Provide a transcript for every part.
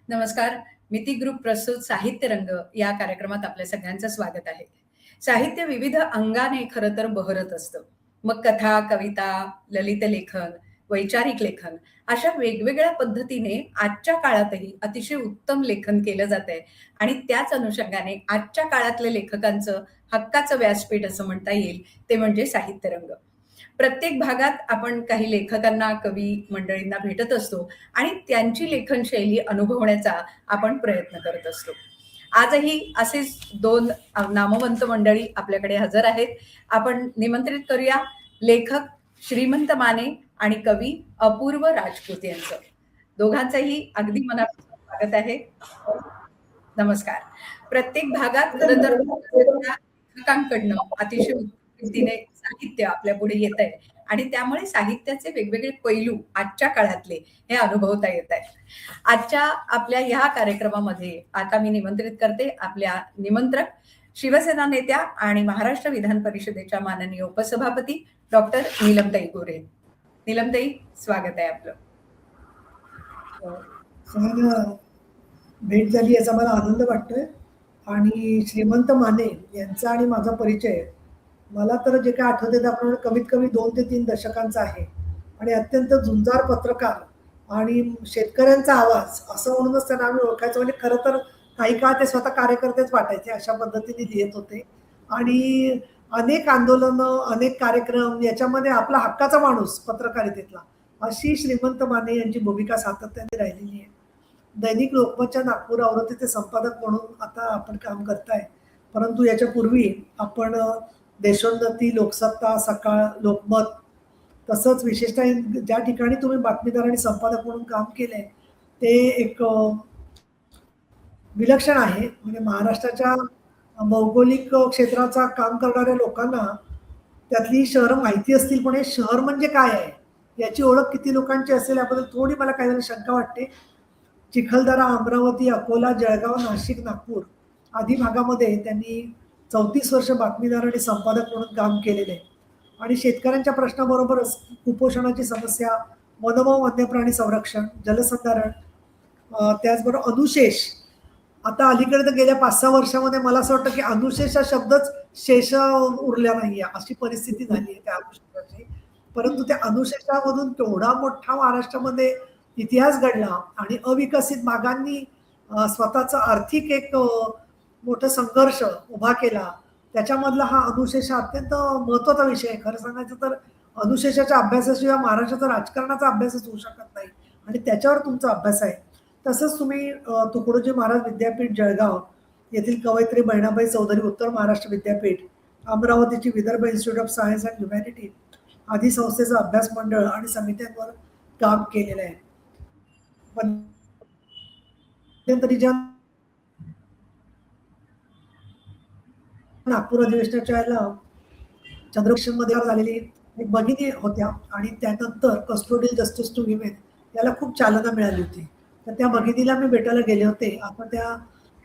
नमस्कार. मिती ग्रुप प्रस्तुत साहित्य रंग या कार्यक्रमात आपल्या सगळ्यांचं स्वागत आहे. साहित्य विविध अंगाने खरं तर बहरत असतं. मग कथा, कविता, ललित लेखन, वैचारिक लेखन अशा वेगवेगळ्या पद्धतीने आजच्या काळातही अतिशय उत्तम लेखन केलं जातंय आणि त्याच अनुषंगाने आजच्या काळातल्या लेखकांचं हक्काचं व्यासपीठ असं म्हणता येईल, ते म्हणजे साहित्य रंग. प्रत्येक भागात आपण काही लेखकांना, कवी मंडळींना भेटत असतो आणि त्यांची लेखनशैली अनुभवण्याचा आपण प्रयत्न करत असतो. आजही असेच दोन नामवंत मंडळी आपल्याकडे हजर आहेत. आपण निमंत्रित करूया लेखक श्रीमंत माने आणि कवी अपूर्व राजपूत यांचं. दोघांचंही अगदी मनापासून स्वागत आहे. नमस्कार. प्रत्येक भागात खरं तर लेखकांकडनं अतिशय उत्तम रीतीने साहित्य आपल्या पुढे येतंय आणि त्यामुळे साहित्याचे वेगवेगळे पैलू आजच्या काळातले हे अनुभवता येत आहेत. आजच्या आपल्या ह्या कार्यक्रमामध्ये आता मी निमंत्रित करते आपल्या निमंत्रक शिवसेना नेत्या आणि महाराष्ट्र विधान परिषदेच्या माननीय उपसभापती डॉक्टर नीलमताई गोरे. नीलमताई, स्वागत आहे आपलं. सगळ्यांना भेट झाली याचा मला आनंद वाटतोय आणि श्रीमंत माने यांचा आणि माझा परिचय मला तर जे काय आठवते त्याप्रमाणे कमीत कमी 2 ते 3 दशकांचा आहे आणि अत्यंत झुंजार पत्रकार आणि शेतकऱ्यांचा आवाज असं म्हणूनच त्यांना आम्ही ओळखायचो. म्हणजे खरं तर काही काळ ते स्वतः कार्यकर्तेच वाटायचे, अशा पद्धतीने लिहित होते आणि अनेक आंदोलनं, अनेक कार्यक्रम याच्यामध्ये आपला हक्काचा माणूस पत्रकारितेतला अशी श्रीमंत माने यांची भूमिका सातत्याने राहिलेली आहे. दैनिक लोकमतच्या नागपूर आवृत्तीचे संपादक म्हणून आता आपण काम करताय, परंतु याच्या पूर्वी आपण देशोन्नती, लोकसत्ता, सकाळ, लोकमत तसंच विशेषतः ज्या ठिकाणी तुम्ही बातमीदार आणि संपादक म्हणून काम केलंय ते एक विलक्षण आहे. म्हणजे महाराष्ट्राच्या भौगोलिक क्षेत्राचा काम करणाऱ्या लोकांना त्यातली शहरं माहिती असतील, पण हे शहर म्हणजे काय आहे याची ओळख किती लोकांची असेल याबद्दल थोडी मला काही शंका वाटते. चिखलदरा, अमरावती, अकोला, जळगाव, नाशिक, नागपूर आदी भागामध्ये त्यांनी 34 वर्ष बातमीदार आणि संपादक म्हणून काम केलेले आहे आणि शेतकऱ्यांच्या प्रश्नाबरोबरच कुपोषणाची समस्या, वनमव वन्यप्राणी संरक्षण, जलसंधारण, त्याचबरोबर अनुशेष. आता अलीकडे तर गेल्या 5-6 वर्षामध्ये मला असं वाटतं की अनुशेष हा शब्दच शेष उरला नाहीये, अशी परिस्थिती झाली आहे त्या अनुशेषाची. परंतु त्या अनुशेषामधून केवढा मोठा महाराष्ट्रामध्ये इतिहास घडला आणि अविकसित भागांनी स्वतःचा आर्थिक एक मोठा संघर्ष उभा केला. त्याच्यामधला हा अनुशेष अत्यंत महत्त्वाचा विषय आहे. खरं सांगायचं तर अनुशेषाच्या अभ्यासाशिवाय महाराष्ट्राचा राजकारणाचा अभ्यासच होऊ शकत नाही आणि त्याच्यावर तुमचा अभ्यास आहे. तसंच तुम्ही तुकडोजी महाराज विद्यापीठ जळगाव येथील कवयित्री बहिणाबाई चौधरी उत्तर महाराष्ट्र विद्यापीठ, अमरावतीची Vidarbha institute of science and humanity आदी संस्थेचं अभ्यास मंडळ आणि समित्यांवर काम केलेलं आहे. मध्यंतरीच्या नागपूर अधिवेशनाच्या वेळेला चंद्रपूरमध्ये झालेली एक भगिनी होत्या आणि त्यानंतर कस्टोडियल जस्टिस टू विमेन याला खूप चालना मिळाली होती. तर त्या भगिनीला मी भेटायला गेले होते. आता त्या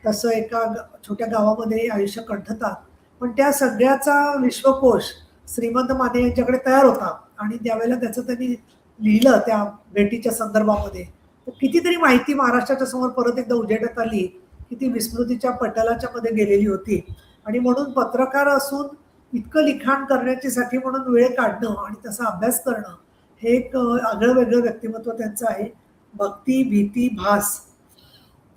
तसं एका छोट्या गावामध्ये आयुष्य कंठतात, पण त्या सगळ्याचा विश्वकोश श्रीमंत माने यांच्याकडे तयार होता आणि त्यावेळेला त्याचं त्यांनी लिहिलं त्या भेटीच्या संदर्भामध्ये. तर कितीतरी माहिती महाराष्ट्राच्या समोर परत एकदा उजेडात आली की ती विस्मृतीच्या पटलाच्या मध्ये गेलेली होती आणि म्हणून पत्रकार असून इतकं लिखाण करण्यासाठी म्हणून वेळ काढणं आणि तसा अभ्यास करणं हे एक आगळं वेगळं व्यक्तिमत्व त्यांचं आहे. भक्ती, भीती, भास,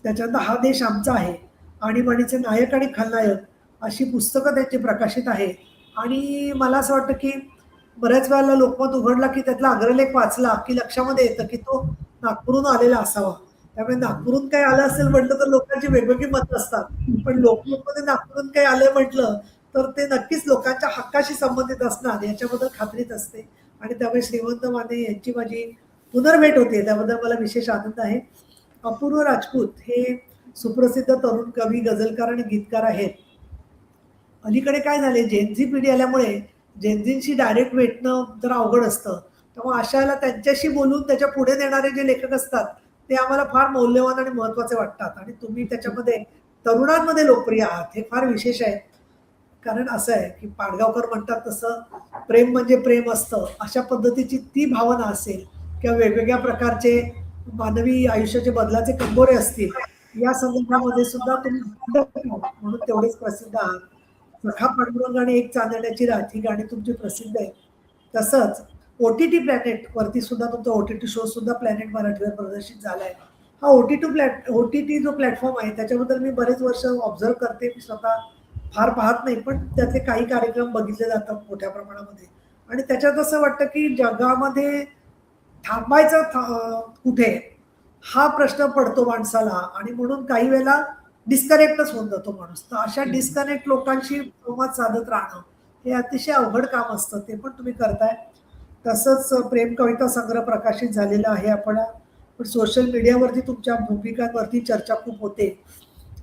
त्याच्यानंतर हा देश आमचा आहे, आणीबाणीचे नायक आणि खलनायक अशी पुस्तकं त्यांची प्रकाशित आहेत. आणि मला असं वाटतं की बऱ्याच वेळेला लोकमत उघडला की त्यातला अग्रलेख वाचला की लक्षामध्ये येतं की तो नागपूरहून आलेला असावा. त्यामुळे नागपूरहून काही आलं असेल म्हटलं तर लोकांची वेगवेगळी मतं असतात, पण लोकमतमध्ये नागपूरहून काही आलं म्हटलं तर ते नक्कीच लोकांच्या हक्काशी संबंधित असणार याच्याबद्दल खात्रीच असते. आणि त्यामुळे श्रीमंत माने यांची माझी पुनर्भेट होते, त्याबद्दल मला विशेष आनंद आहे. अपूर्व राजपूत हे सुप्रसिद्ध तरुण कवी, गझलकार आणि गीतकार आहेत. अलीकडे काय झाले, जेनझी पिढी आल्यामुळे जेनझींशी डायरेक्ट भेटणं जरा अवघड असतं. त्यामुळे अशाला त्यांच्याशी बोलून त्याच्या पुढे नेणारे जे लेखक असतात ते आम्हाला फार मौल्यवान आणि महत्त्वाचे वाटतात आणि तुम्ही त्याच्यामध्ये तरुणांमध्ये लोकप्रिय आहात, हे फार विशेष आहे. कारण असं आहे की पाडगावकर म्हणतात तसं प्रेम म्हणजे प्रेम असतं, अशा पद्धतीची ती भावना असेल किंवा वेगवेगळ्या प्रकारचे मानवी आयुष्याचे बदलाचे कंगोरे असतील, या संदर्भामध्ये सुद्धा तुम्ही म्हणून तेवढेच प्रसिद्ध आहात. सखा पांडुरंग आणि एक चांदण्याची रात ही गाणी तुमची प्रसिद्ध आहेत. तसंच OTT प्लॅनेट वरती सुद्धा तुमचा OTT शो सुद्धा प्लॅनेट मराठीवर प्रदर्शित झालाय. हा OTT जो प्लॅटफॉर्म आहे त्याच्याबद्दल मी बरेच वर्ष ऑब्झर्व्ह करते. मी स्वतः फार पाहत नाही, पण त्याचे काही कार्यक्रम बघितले जातात मोठ्या प्रमाणामध्ये आणि त्याच्यात असं वाटतं की जगामध्ये थांबायचं कुठे हा प्रश्न पडतो माणसाला आणि म्हणून काही वेळेला डिस्कनेक्टच होऊन जातो माणूस. तर अशा डिस्कनेक्ट लोकांशी संवाद साधत राहणं हे अतिशय अवघड काम असतं. ते पण तुम्ही करताय. तसंच प्रेम कविता संग्रह प्रकाशित झालेला आहे आपण. पण सोशल मीडियावरती तुमच्या भूमिकांवरती चर्चा खूप होते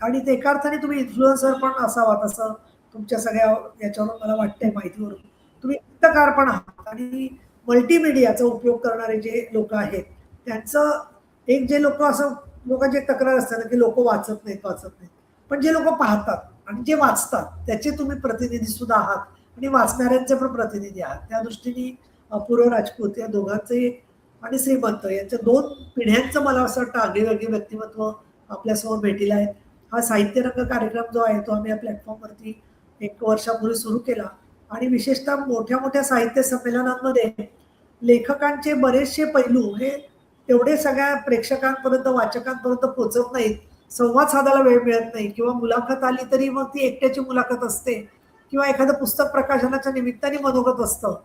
आणि ते एका अर्थाने तुम्ही इन्फ्लुएन्सर पण असावात असं तुमच्या सगळ्या याच्यावरून मला वाटतंय, माहितीवरून. तुम्ही चित्रकार पण आहात आणि मल्टीमीडियाचा उपयोग करणारे जे लोक आहेत त्यांचं एक जे लोक असं लोकांची एक तक्रार असते ना की लोक वाचत नाहीत, पण जे लोक पाहतात आणि जे वाचतात त्याचे तुम्ही प्रतिनिधी सुद्धा आहात आणि वाचणाऱ्यांचे पण प्रतिनिधी आहात. त्या दृष्टीने अपूर्व राजपूत या दोघांचे आणि श्रीमंत यांच्या 2 पिढ्यांचं मला असं वाटतं आगळीवेगळी व्यक्तिमत्व आपल्यासमोर भेटीला आहेत. हा साहित्य रंग कार्यक्रम जो आहे तो आम्ही या प्लॅटफॉर्मवरती 1 वर्षापूर्वी सुरू केला आणि विशेषतः मोठ्या साहित्य संमेलनांमध्ये लेखकांचे बरेचसे पैलू हे तेवढे सगळ्या प्रेक्षकांपर्यंत, वाचकांपर्यंत पोहोचत नाहीत. संवाद साधायला वेळ मिळत नाही किंवा मुलाखत आली तरी मग ती एकट्याची मुलाखत असते किंवा एखादं पुस्तक प्रकाशनाच्या निमित्ताने मनोगत असतं.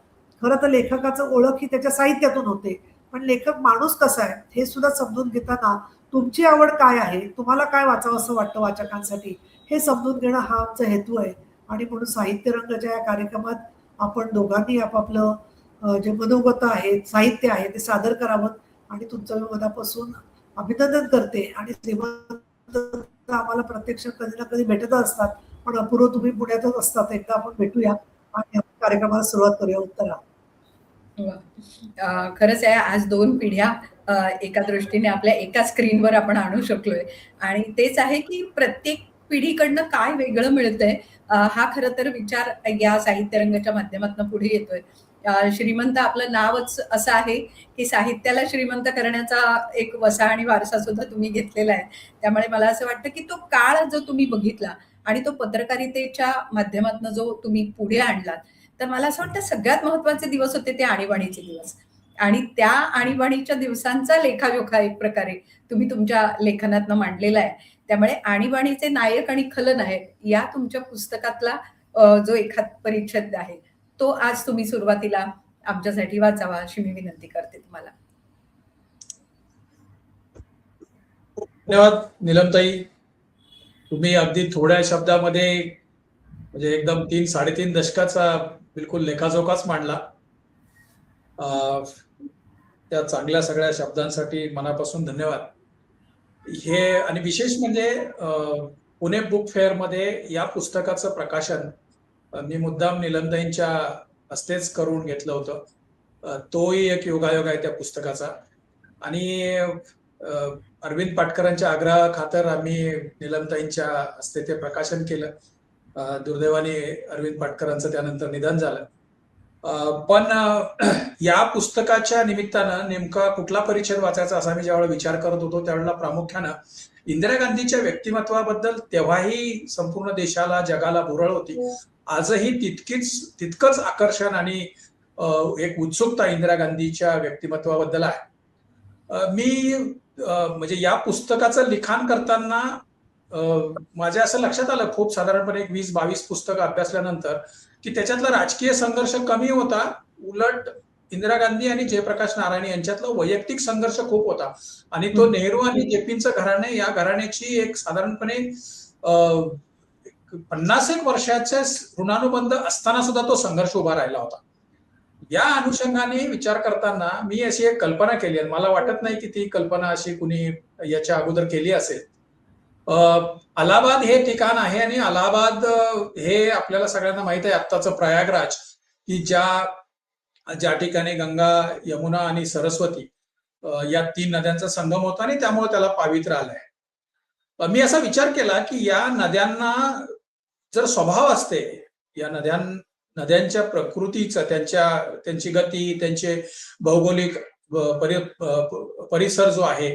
खरं तर लेखकाचं ओळख ही त्याच्या साहित्यातून होते. पण लेखक माणूस कसा आहे हे सुद्धा समजून घेताना तुमची आवड काय आहे, तुम्हाला काय वाचावं असं वाटतं वाचकांसाठी, हे समजून घेणं हा आमचा हेतू आहे. आणि म्हणून साहित्य रंगाच्या या कार्यक्रमात आपण दोघांनी आपापलं जे मनोगत आहेत, साहित्य आहे ते सादर करावं आणि तुमचं मी मनापासून अभिनंदन करते. आणि श्रीमंत आम्हाला प्रत्यक्ष कधी ना कधी भेटत असतात, पण अपूर्व तुम्ही पुण्यातच असतात. एकदा आपण भेटूया आणि आपण कार्यक्रमाला सुरुवात करूया. उत्तरा. वा. खरंच आहे, आज 2 पिढ्या एका दृष्टीने आपल्या एका स्क्रीनवर आपण आणू शकलोय आणि तेच आहे की प्रत्येक पिढीकडनं काय वेगळं मिळतंय, हा खरं तर विचार या साहित्य रंगाच्या माध्यमातून पुढे येतोय. श्रीमंत आपलं नावच असं आहे की साहित्याला श्रीमंत करण्याचा एक वसा आणि वारसा सुद्धा तुम्ही घेतलेला आहे. त्यामुळे मला असं वाटतं की तो काळ जो तुम्ही बघितला आणि तो पत्रकारितेच्या माध्यमातून जो तुम्ही पुढे आणलात, तर मला असं वाटतं सगळ्यात महत्वाचे दिवस होते ते आणीबाणीचे दिवस आणि त्या आणीबाणीच्या दिवसांचा लेखाजोखा एक प्रकारे तुम्ही तुमच्या लेखनातनं मांडलेला आहे. त्यामुळे आणीबाणीचे नायक आणि खलनायक या तुमच्या पुस्तकातला जो एखाद परिच्छेद आहे तो आज तुम्ही सुरुवातीला आमच्यासाठी वाचावा अशी मी विनंती करते तुम्हाला. धन्यवाद नीलमताई. तुम्ही अगदी थोड्या शब्दामध्ये म्हणजे एकदम 3-3.5 दशकाचा बिलकुल लेखाजोखाच मांडला. त्या चांगल्या सगळ्या शब्दांसाठी मनापासून धन्यवाद. हे आणि विशेष म्हणजे पुणे बुक फेअर मध्ये या पुस्तकाचं प्रकाशन मी मुद्दाम नीलमताईंच्या हस्तेच करून घेतलं होतं. तोही एक योगायोग आहे त्या पुस्तकाचा. आणि अरविंद पाटकरांच्या आग्रहाखातर आम्ही नीलमताईंच्या हस्ते ते प्रकाशन केलं. दुर्दैवाने अरविंद पाटकरांचं त्यानंतर निधन झालं. पण या पुस्तकाच्या निमित्तानं नेमका कुठला परिच्छेद वाचायचा असा मी ज्यावेळेला विचार करत होतो त्यावेळेला प्रामुख्यानं इंदिरा गांधीच्या व्यक्तिमत्वाबद्दल तेव्हाही संपूर्ण देशाला, जगाला भुरळ होती. आजही तितकंच आकर्षण आणि एक उत्सुकता इंदिरा गांधीच्या व्यक्तिमत्वाबद्दल आहे. मी म्हणजे या पुस्तकाचं लिखाण करताना माझ्या असं लक्षात आलं खूप साधारणपणे 20-22 पुस्तकं अभ्यासल्यानंतर की त्याच्यातला राजकीय संघर्ष कमी होता. उलट इंदिरा गांधी आणि जयप्रकाश नारायण यांच्यातला वैयक्तिक संघर्ष खूप होता. आणि तो नेहरू आणि जेपींचं घराणे या घराण्याची एक साधारणपणे 50 वर्षाच्या ऋणानुबंध असताना सुद्धा तो संघर्ष उभा राहिला होता. या अनुषंगाने विचार करताना मी अशी एक कल्पना केली आणि मला वाटत नाही की ती कल्पना अशी कुणी याच्या अगोदर केली असेल. अलाहाबाद हे ठिकाण आहे आणि अलाहाबाद हे आपल्याला सगळ्यांना माहित आहे आत्ताचं प्रयागराज की ज्या ठिकाणी गंगा, यमुना आणि सरस्वती या 3 नद्यांचा संगम होता आणि त्यामुळे त्याला पावित्र्य आलंय. मी असा विचार केला की या नद्यांना जर स्वभाव असते, या नद्यांच्या प्रकृतीचं, त्यांची गती, त्यांचे भौगोलिक परिसर जो आहे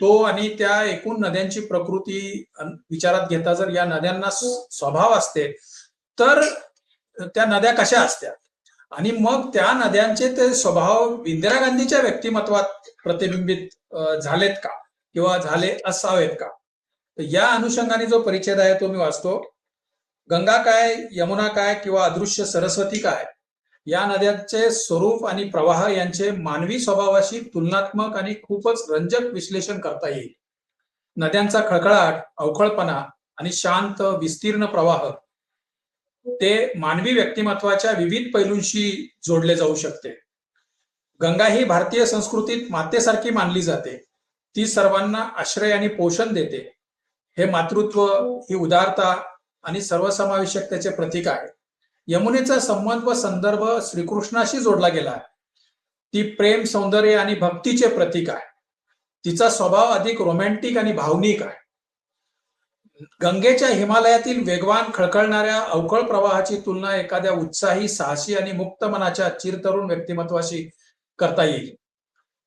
तो आणि त्या एकूण नद्यांची प्रकृती विचारात घेता जर या नद्यांना स्वभाव असते तर त्या नद्या कशा असत्या आणि मग त्या नद्यांचे ते स्वभाव इंदिरा गांधीच्या व्यक्तिमत्वात प्रतिबिंबित झालेत का किंवा झाले असावेत का. या अनुषंगाने जो परिच्छेद आहे तो मी वाचतो. गंगा काय, यमुना काय किंवा अदृश्य सरस्वती काय, या नद्यांचे स्वरूप आणि प्रवाह यांचे मानवी स्वभावाशी तुलनात्मक आणि खूपच रंजक विश्लेषण करता येईल. नद्यांचा खळखळाट, अवखळपणा आणि शांत विस्तीर्ण प्रवाह ते मानवी व्यक्तिमत्वाच्या विविध पैलूंशी जोडले जाऊ शकते. गंगा ही भारतीय संस्कृतीत मातेसारखी मानली जाते. ती सर्वांना आश्रय आणि पोषण देते. हे मातृत्व, ही उदारता आणि सर्वसमावेशकतेचे प्रतीक आहे. यमुनेचा संबंध व संदर्भ श्रीकृष्णाशी जोडला गेला आहे. ती प्रेम, सौंदर्य आणि भक्तीचे प्रतीक आहे. तिचा स्वभाव अधिक रोमॅन्टिक आणि भावनिक आहे. गंगेच्या हिमालयातील वेगवान खळखळणाऱ्या अवखळ प्रवाहाची तुलना एखाद्या उत्साही, साहसी आणि मुक्त मनाच्या चिरतरुण व्यक्तिमत्वाशी करता येईल.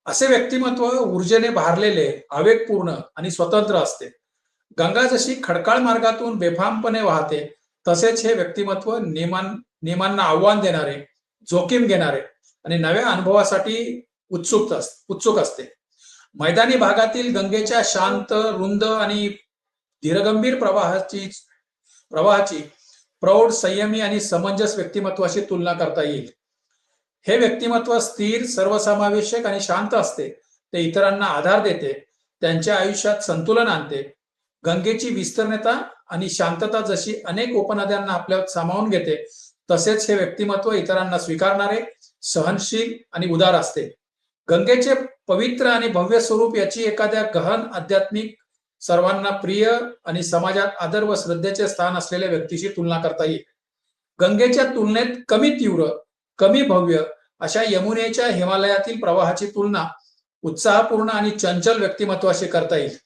असे व्यक्तिमत्व ऊर्जेने भारलेले, आवेगपूर्ण आणि स्वतंत्र असते. गंगा जशी खडकाळ मार्गातून बेफामपणे वाहते तसेच हे व्यक्तिमत्व नियमांना आव्हान देणारे, जोखीम घेणारे आणि नव्या अनुभवासाठी उत्सुक असते. मैदानी भागातील गंगेच्या शांत, रुंद आणि धीरगंभीर प्रवाहाची प्रौढ, संयमी आणि समंजस व्यक्तिमत्वाशी तुलना करता येईल. हे व्यक्तिमत्व स्थिर, सर्वसमावेशक आणि शांत असते. ते इतरांना आधार देते, त्यांच्या आयुष्यात संतुलन आणते. गंगेची विस्तीर्णता आणि शांतता जशी अनेक उपनद्यांना आपल्यात सामावून घेते तसेच हे व्यक्तिमत्व इतरांना स्वीकारणारे, सहनशील आणि उदार असते. गंगेचे पवित्र आणि भव्य स्वरूप याची एखाद्या गहन आध्यात्मिक, सर्वांना प्रिय आणि समाजात आदर व श्रद्धेचे स्थान असलेल्या व्यक्तीशी तुलना करता येईल. गंगेच्या तुलनेत कमी तीव्र, कमी भव्य अशा यमुनेच्या हिमालयातील प्रवाहाची तुलना उत्साहपूर्ण आणि चंचल व्यक्तिमत्वाशी करता येईल.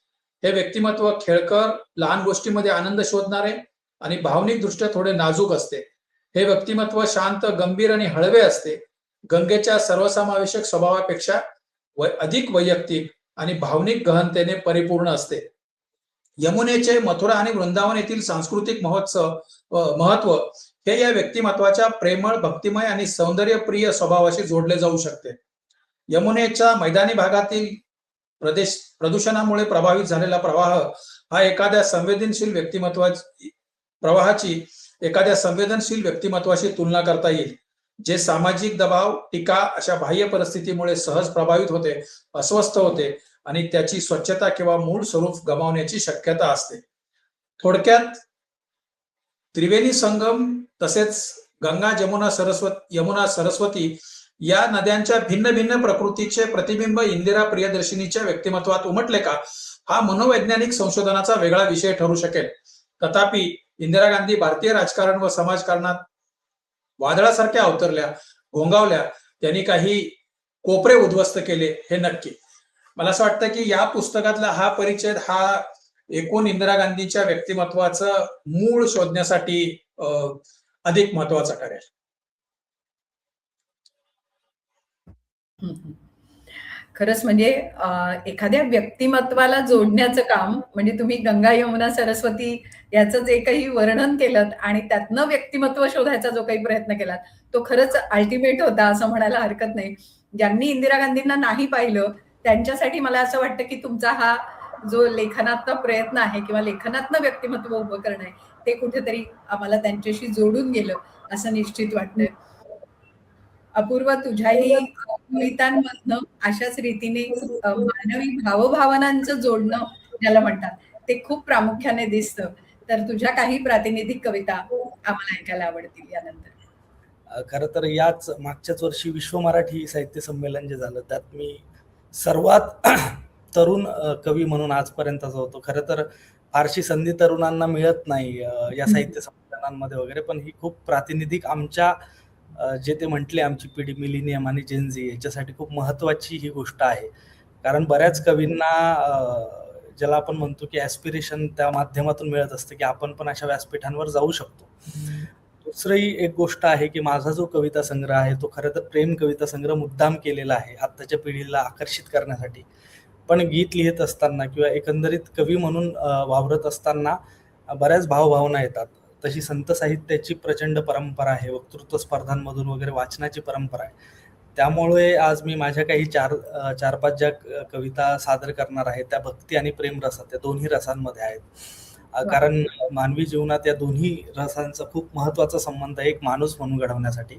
हे व्यक्तिमत्व खेळकर, लहान गोष्टीमध्ये आनंद शोधणारे आणि भावनिक दृष्ट्या थोडे नाजूक असते. हे व्यक्तिमत्व शांत, गंभीर आणि हळवे असते. गंगेच्या सर्वसमावेशक स्वभावापेक्षा अधिक वैयक्तिक आणि भावनिक गहनतेने परिपूर्ण असते. यमुनेचे मथुरा आणि वृंदावन येथील सांस्कृतिक महत्व हे या व्यक्तिमत्वाच्या प्रेमळ, भक्तिमय आणि सौंदर्यप्रिय स्वभावाशी जोडले जाऊ शकते. यमुनेच्या मैदानी भागातील प्रदूषणामुळे प्रभावित झालेला प्रवाह हा एखाद्या संवेदनशील व्यक्तिमत्वाशी तुलना करता येईल, जे सामाजिक दबाव, टीका अशा बाह्य परिस्थितीमुळे सहज प्रभावित होते, अस्वस्थ होते आणि त्याची स्वच्छता किंवा मूळ स्वरूप गमावण्याची शक्यता असते. थोडक्यात त्रिवेणी संगम तसेच गंगा, यमुना, सरस्वती या नद्यांच्या भिन्न भिन्न प्रकृतीचे प्रतिबिंब इंदिरा प्रियदर्शिनीच्या व्यक्तिमत्वात उमटले का, हा मनोवैज्ञानिक संशोधनाचा वेगळा विषय ठरू शकेल. तथापि इंदिरा गांधी भारतीय राजकारण व समाजकारणात वादळासारख्या अवतरल्या, घोंगावल्या, त्यांनी काही कोपरे उद्ध्वस्त केले हे नक्की. मला असं वाटतं की या पुस्तकातला हा परिच्छेद हा एकूण इंदिरा गांधीच्या व्यक्तिमत्वाचं मूळ शोधण्यासाठी अधिक महत्वाचा ठरेल. खरंच म्हणजे एखाद्या व्यक्तिमत्वाला जोडण्याचं काम म्हणजे तुम्ही गंगा, यमुना, सरस्वती याचं जे काही वर्णन केलं आणि त्यातनं व्यक्तिमत्व शोधायचा जो काही प्रयत्न केलात तो खरंच अल्टिमेट होता असं म्हणायला हरकत नाही. ज्यांनी इंदिरा गांधींना नाही पाहिलं त्यांच्यासाठी मला असं वाटतं की तुमचा हा जो लेखनातला प्रयत्न आहे किंवा लेखनातनं व्यक्तिमत्व उभं करणं आहे ते कुठेतरी आम्हाला त्यांच्याशी जोडून गेलं असं निश्चित वाटतंय. अपूर्व, तुझ्याही कवितांमधनं अशाच रीतीने मानवी भावभावनांचं जोडणं ज्याला म्हणतात ते खूप प्रामुख्याने दिसतं. तर तुझ्या काही प्रातिनिधिक कविता आम्हाला ऐकायला आवडतील यानंतर. खरं तर याच मागच्याच वर्षी विश्व मराठी साहित्य संमेलन जे झालं त्यात मी सर्वात तरुण कवी म्हणून आजपर्यंतचा होतो. खरं तर फारशी संधी तरुणांना मिळत नाही या साहित्य संमेलनांमध्ये वगैरे, पण ही खूप प्रातिनिधिक आमच्या जे ते म्हटले आमची पिढी मिलेनियम आणि जेनझी याच्यासाठी खूप महत्वाची ही गोष्ट आहे. कारण बऱ्याच कवींना ज्याला आपण म्हणतो की ॲस्पिरेशन त्या माध्यमातून मिळत असतं की आपण पण अशा व्यासपीठांवर जाऊ शकतो. दुसरी एक गोष्ट आहे की माझा जो कविता संग्रह आहे तो खरं तर प्रेम कविता संग्रह मुद्दाम केलेला आहे आत्ताच्या पिढीला आकर्षित करण्यासाठी. पण गीत लिहित असताना किंवा एकंदरीत कवी म्हणून वावरत असताना बऱ्याच भावभावना येतात. तशी संत साहित्याची प्रचंड परंपरा आहे, वक्तृत्व स्पर्धांमधून वगैरे वाचनाची परंपरा आहे. त्यामुळे आज मी माझ्या काही 4-5 ज्या कविता सादर करणार आहे त्या भक्ती आणि प्रेम रसात, त्या दोन्ही रसांमध्ये आहेत. कारण मानवी जीवनात या दोन्ही रसांचा खूप महत्वाचा संबंध आहे एक माणूस म्हणून घडवण्यासाठी.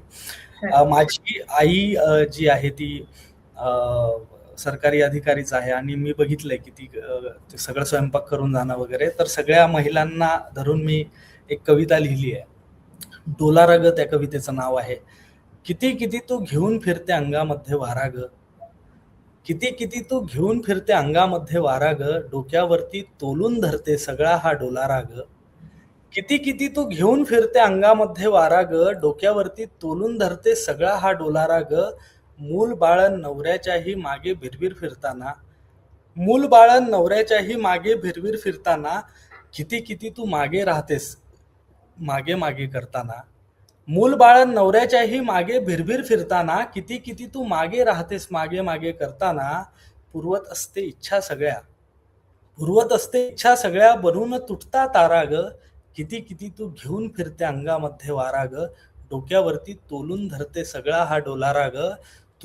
माझी आई जी आहे ती सरकारी अधिकारीच आहे आणि मी बघितलंय की ती सगळं स्वयंपाक करून जाणं वगैरे. तर सगळ्या महिलांना धरून मी एक कविता लिहिली आहे. डोलारा ग त्या कवितेचं नाव आहे. किती किती तू घेऊन फिरते अंगामध्ये वारा ग, किती किती तू घेऊन फिरते अंगामध्ये वारा ग, डोक्यावरती तोलून धरते सगळा हा डोलारा ग. किती किती तू घेऊन फिरते अंगामध्ये वारा ग, डोक्यावरती तोलून धरते सगळा हा डोलारा ग. मूल बाळन नवऱ्याच्याही मागे भिरभिर फिरताना, मूल बाळन नवऱ्याच्याही मागे भिरभिर फिरताना, किती किती तू मागे राहतेस मागे मागे करताना. मूल बाळन नवऱ्याच्याही मागे भिरभिर फिरताना, किती किती तू मागे राहतेस मागे मागे करताना. पुरवत असते इच्छा सगळ्या, पुरवत असते इच्छा सगळ्या, बनून तुटता तारा ग. किती किती तू घेऊन फिरते अंगामध्ये वारा ग, डोक्यावरती तोलून धरते सगळा हा डोलारा ग.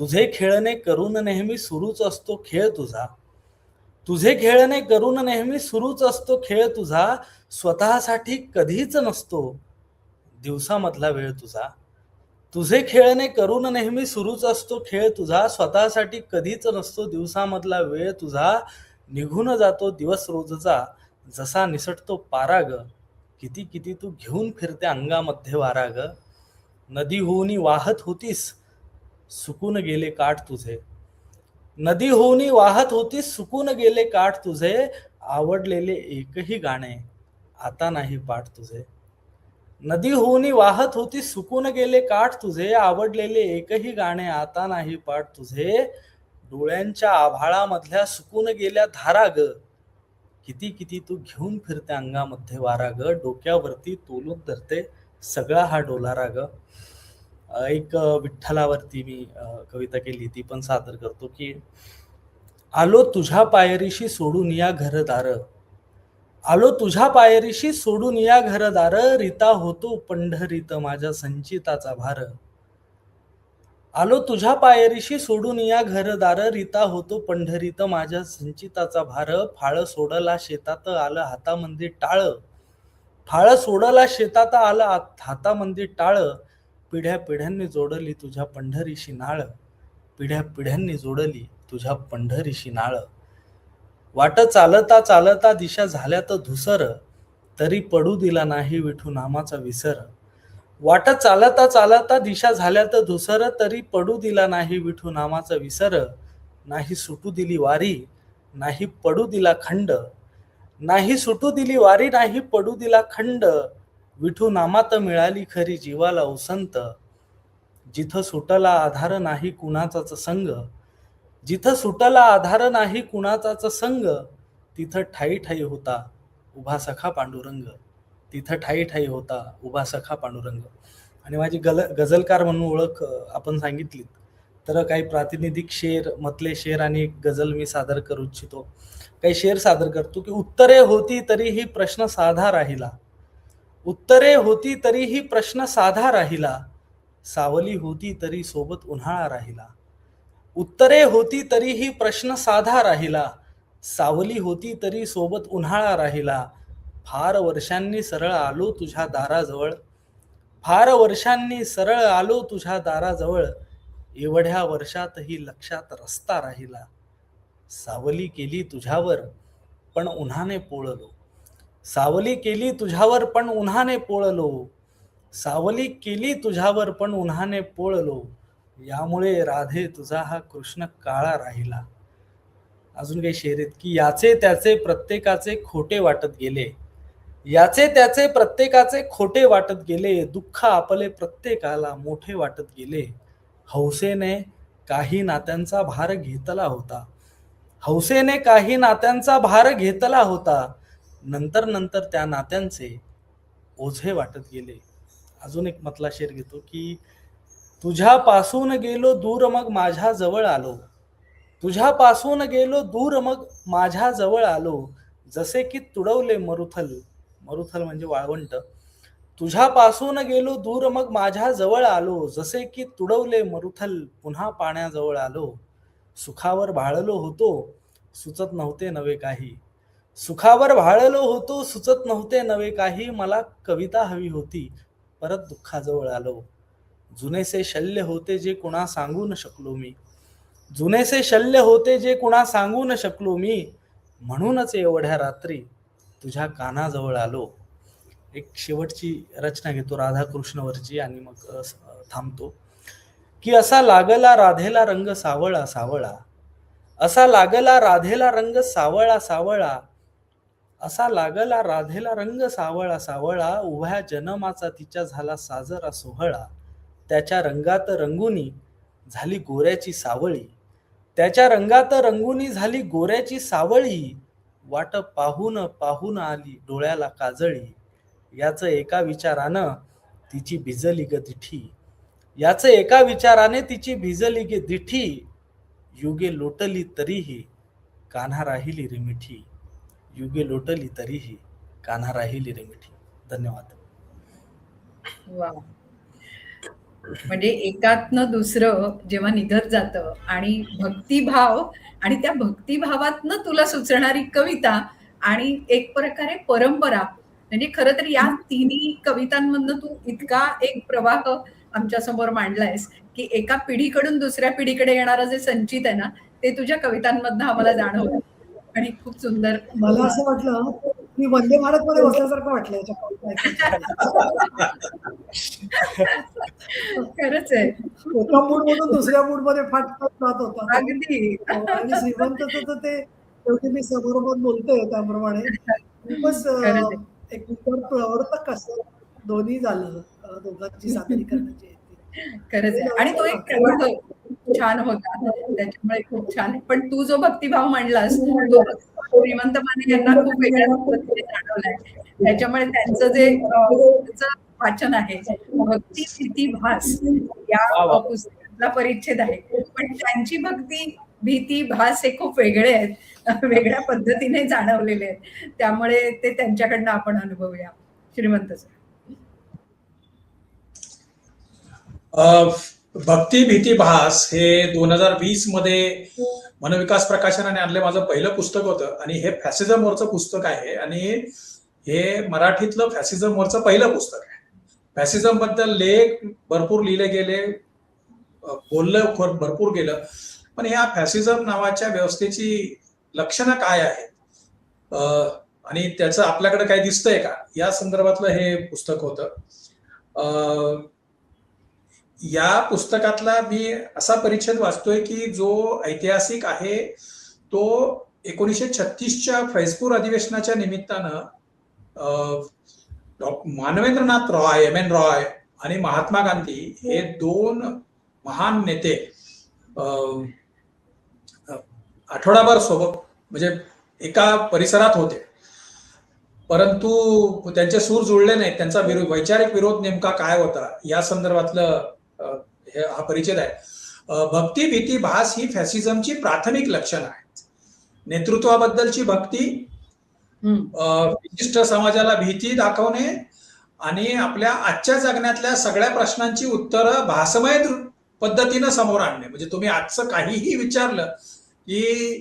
तुझे खेळणे करून नेहमी सुरूच असतो खेळ तुझा, तुझे खेळणे करून नेहमी सुरूच असतो खेळ तुझा. स्वतःसाठी कधीच नसतो दिवसामधला वेळ तुझा. तुझे खेळणे करून नेहमी सुरूच असतो खेळ तुझा, स्वतःसाठी कधीच नसतो दिवसामधला वेळ तुझा. निघून जातो दिवस रोजचा जसा निसटतो पारा ग, किती किती तू घेऊन फिरते अंगामध्ये वारा ग. नदी होऊनी वाहत होतीस सुकून गेले काठ तुझे, नदी होऊनी वाहत होतीस सुकून गेले काठ तुझे. आवडलेले एकही गाणे आता नाही पाठ तुझे, नदी होऊनी वाहत होती सुकून गेले काठ तुझे. आवडलेले एकही गाणे आता नाही पाठ तुझे. डोळ्यांच्या आभाळामधल्या सुकून गेल्या धारा ग, किती किती तू घेऊन फिरते अंगामध्ये वारा ग, डोक्यावरती तोलून धरते सगळा हा डोलारा ग. एक विठ्ठलावरती मी कविता केली ती पण सादर करतो की आलो तुझ्या पायरीशी सोडून या घरदार, आलो तुझ्या पायरीशी सोडून या घरदार. रीता होतो पंढरीत माझ्या संचिताचा भार, आलो तुझ्या पायरीशी सोडून या घरदार. रीता होतो पंढरीत माझ्या संचिताचा भार. फाळ सोडला शेतात आलं हातामध्ये टाळ, फाळ सोडला शेतात आलं हातामध्ये टाळ. पिढ्या पिढ्यांनी जोडली तुझ्या पंढरीशी नाळ, पिढ्या पिढ्यांनी जोडली तुझ्या पंढरीशी नाळ. वाट चालता चालता दिशा झाल्यात धुसर, तरी पडू दिला नाही विठू नामाचा विसर. वाट चालता चालता दिशा झाल्यात धुसर, तरी पडू दिला नाही विठू नामाचा विसर. नाही सुटू दिली वारी, नाही पडू दिला खंड, नाही सुटू दिली वारी, नाही पडू दिला खंड. विठू नामात मिळाली खरी जीवाला उसंत, जिथं सुटला आधार नाही कुणाचाच संग, जिथं सुटला आधार नाही कुणाचाच संग. तिथं ठाई ठाई होता उभा सखा पांडुरंग, तिथं ठाई ठाई होता उभा सखा पांडुरंग. आणि माझी गझलकार म्हणून ओळख आपण सांगितली तर काही प्रातिनिधिक शेर, मतले शेर आणि एक गझल मी सादर करू इच्छितो. काही शेर सादर करतो की उत्तरे होती तरीही प्रश्न साधा राहिला, उत्तरे होती तरीही प्रश्न साधा राहिला. सावली होती तरी सोबत उन्हाळा राहिला, उत्तरे होती तरीही प्रश्न साधा राहिला. सावली होती तरी सोबत उन्हाळा राहिला. फार वर्षांनी सरळ आलो तुझ्या दाराजवळ, फार वर्षांनी सरळ आलो तुझ्या दाराजवळ. एवढ्या वर्षातही लक्षात रस्ता राहिला. सावली केली तुझ्यावर पण उन्हाने पोळलो, सावली केली तुझ्यावर पण उन्हाने पोळलो, सावली केली तुझ्यावर पण उन्हाने पोळलो. यामुळे राधे तुझा हा कृष्ण काळा राहिला. अजून काही शेर आहेत की याचे त्याचे प्रत्येकाचे खोटे वाटत गेले, याचे त्याचे प्रत्येकाचे खोटे वाटत गेले. दुःख आपले प्रत्येकाला मोठे वाटत गेले. हौसेने काही नात्यांचा भार घेतला होता, हौसेने काही नात्यांचा भार घेतला होता. नंतर नंतर त्या नात्यांचे ओझे वाटत गेले. अजून एक मधला शेर घेतो की तुझ्यापासून गेलो दूर मग माझ्या जवळ आलो, तुझ्यापासून गेलो दूर मग माझ्या जवळ आलो, जसे की तुडवले मरुथल, मरुथल म्हणजे वाळवंट, तुझ्यापासून गेलो दूर मग माझ्या जवळ आलो, जसे की तुडवले मरुथल पुन्हा पाण्याजवळ आलो, सुखावर भाळलो होतो सुचत नव्हते नवे काही, सुखावर भाळलो होतो सुचत नव्हते नवे काही, मला कविता हवी होती परत दुःखाजवळ आलो, जुनेसे शल्य होते जे कुणा सांगू न शकलो मी, जुनेसे शल्य होते जे कुणा सांगू न शकलो मी, म्हणूनच एवढ्या रात्री तुझ्या कानाजवळ आलो. एक शेवटची रचना घेतो राधाकृष्णवरची आणि मग थांबतो की असा लागला राधेला रंग सावळा सावळा, असा लागला राधेला रंग सावळा सावळा, असा लागला राधेला रंग सावळा सावळा, उभ्या जन्माचा तिच्या झाला साजरा सोहळा, त्याच्या रंगात रंगुनी झाली गोऱ्याची सावळी, त्याच्या रंगात रंगुनी झाली गोऱ्याची सावळी, वाट पाहून पाहून आली डोळ्याला काजळी, याच एका विचारानं तिची भिजली ग दिठी, याच एका विचाराने तिची भिजली ग दिठी, युगे लोटली तरीही कान्हा राहिली रे मिठी, युगे लोटली तरीही कान्हा राहिली रे मिठी. धन्यवाद. वा. म्हणजे एकातनं दुसरं जेव्हा निघत जातं आणि भक्तिभाव आणि त्या भक्तिभावातनं तुला सुचणारी कविता आणि एक प्रकारे परंपरा, म्हणजे खरं तर या तिन्ही कवितांमधनं तू इतका एक प्रवाह आमच्या समोर मांडलायस की एका पिढीकडून दुसऱ्या पिढीकडे येणारं जे संचित आहे ना ते तुझ्या कवितांमधनं आम्हाला जाणवलं आणि खूप सुंदर. मला असं वाटलं की वंदे भारत मध्ये बसल्यासारखं वाटलं याच्या कविता ऐकून. खरंच आहे. एका मूड मधून दुसऱ्या मूड मध्ये फाटफाट जात होता तो. अगदी. आणि श्रीमंतचं तर ते शेवटी मी समोरोमोर बोलतोय त्याप्रमाणे खूपच खरंच आहे. एक उत्तर प्रवर्तक असं दोन्ही झालं दोघांची सादरीकरणाची आहे ती. खरंच आहे. आणि तो एक प्रवाह छान होता त्याच्यामुळे खूप छान. पण तू जो भक्तिभाव मांडलास तो श्रीमंत माने यांना खूप वेगळ्या पद्धतीने जाणवलाय. त्याच्यामुळे त्यांचं जे पुस्तकाचं वाचन आहे भक्ती भीती भास या पुस्तकातला परिच्छेद आहे. पण त्यांची भक्ती भीती भास हे खूप वेगळे आहेत, वेगळ्या पद्धतीने जाणवलेले आहेत. त्यामुळे ते त्यांच्याकडनं आपण अनुभवूया. श्रीमंत सर. भक्ती भीती भास हे 2020 मध्ये मनविकास प्रकाशनाने आणले माझं पहिलं पुस्तक होतं आणि हे फॅसिझम वरचं पुस्तक आहे आणि हे मराठीतलं फॅसिझम वरचं पहिलं पुस्तक आहे. फॅसिझम बद्दल लेख भरपूर लिहिले गेले, बोललं भरपूर गेलं, पण ह्या फॅसिझम नावाच्या व्यवस्थेची लक्षणं काय आहेत आणि त्याचं आपल्याकडे काय दिसतंय का या संदर्भातलं हे पुस्तक होतं. या पुस्तकातला मी असा परिच्छेद वाचतोय की जो ऐतिहासिक आहे तो 1936च्या फैजपूर अधिवेशनाच्या निमित्तानं मानवेंद्रनाथ रॉय, एम एन रॉय आणि महात्मा गांधी हे दोन महान नेते आठवडाभर सोबत म्हणजे एका परिसरात होते, परंतु त्यांचे सूर जुळले नाहीत. त्यांचा वैचारिक विरोध नेमका काय होता या संदर्भातलं हा परिच्छेद आहे. भक्ती भीती भास ही फॅसिझमची प्राथमिक लक्षणं आहेत. नेतृत्वाबद्दलची भक्ती, विशिष्ट समाजाला भीती दाखवणे आणि आपल्या आजच्या जगण्यातल्या सगळ्या प्रश्नांची उत्तरं भासमय पद्धतीनं समोर आणणे. म्हणजे तुम्ही आजचं काहीही विचारलं की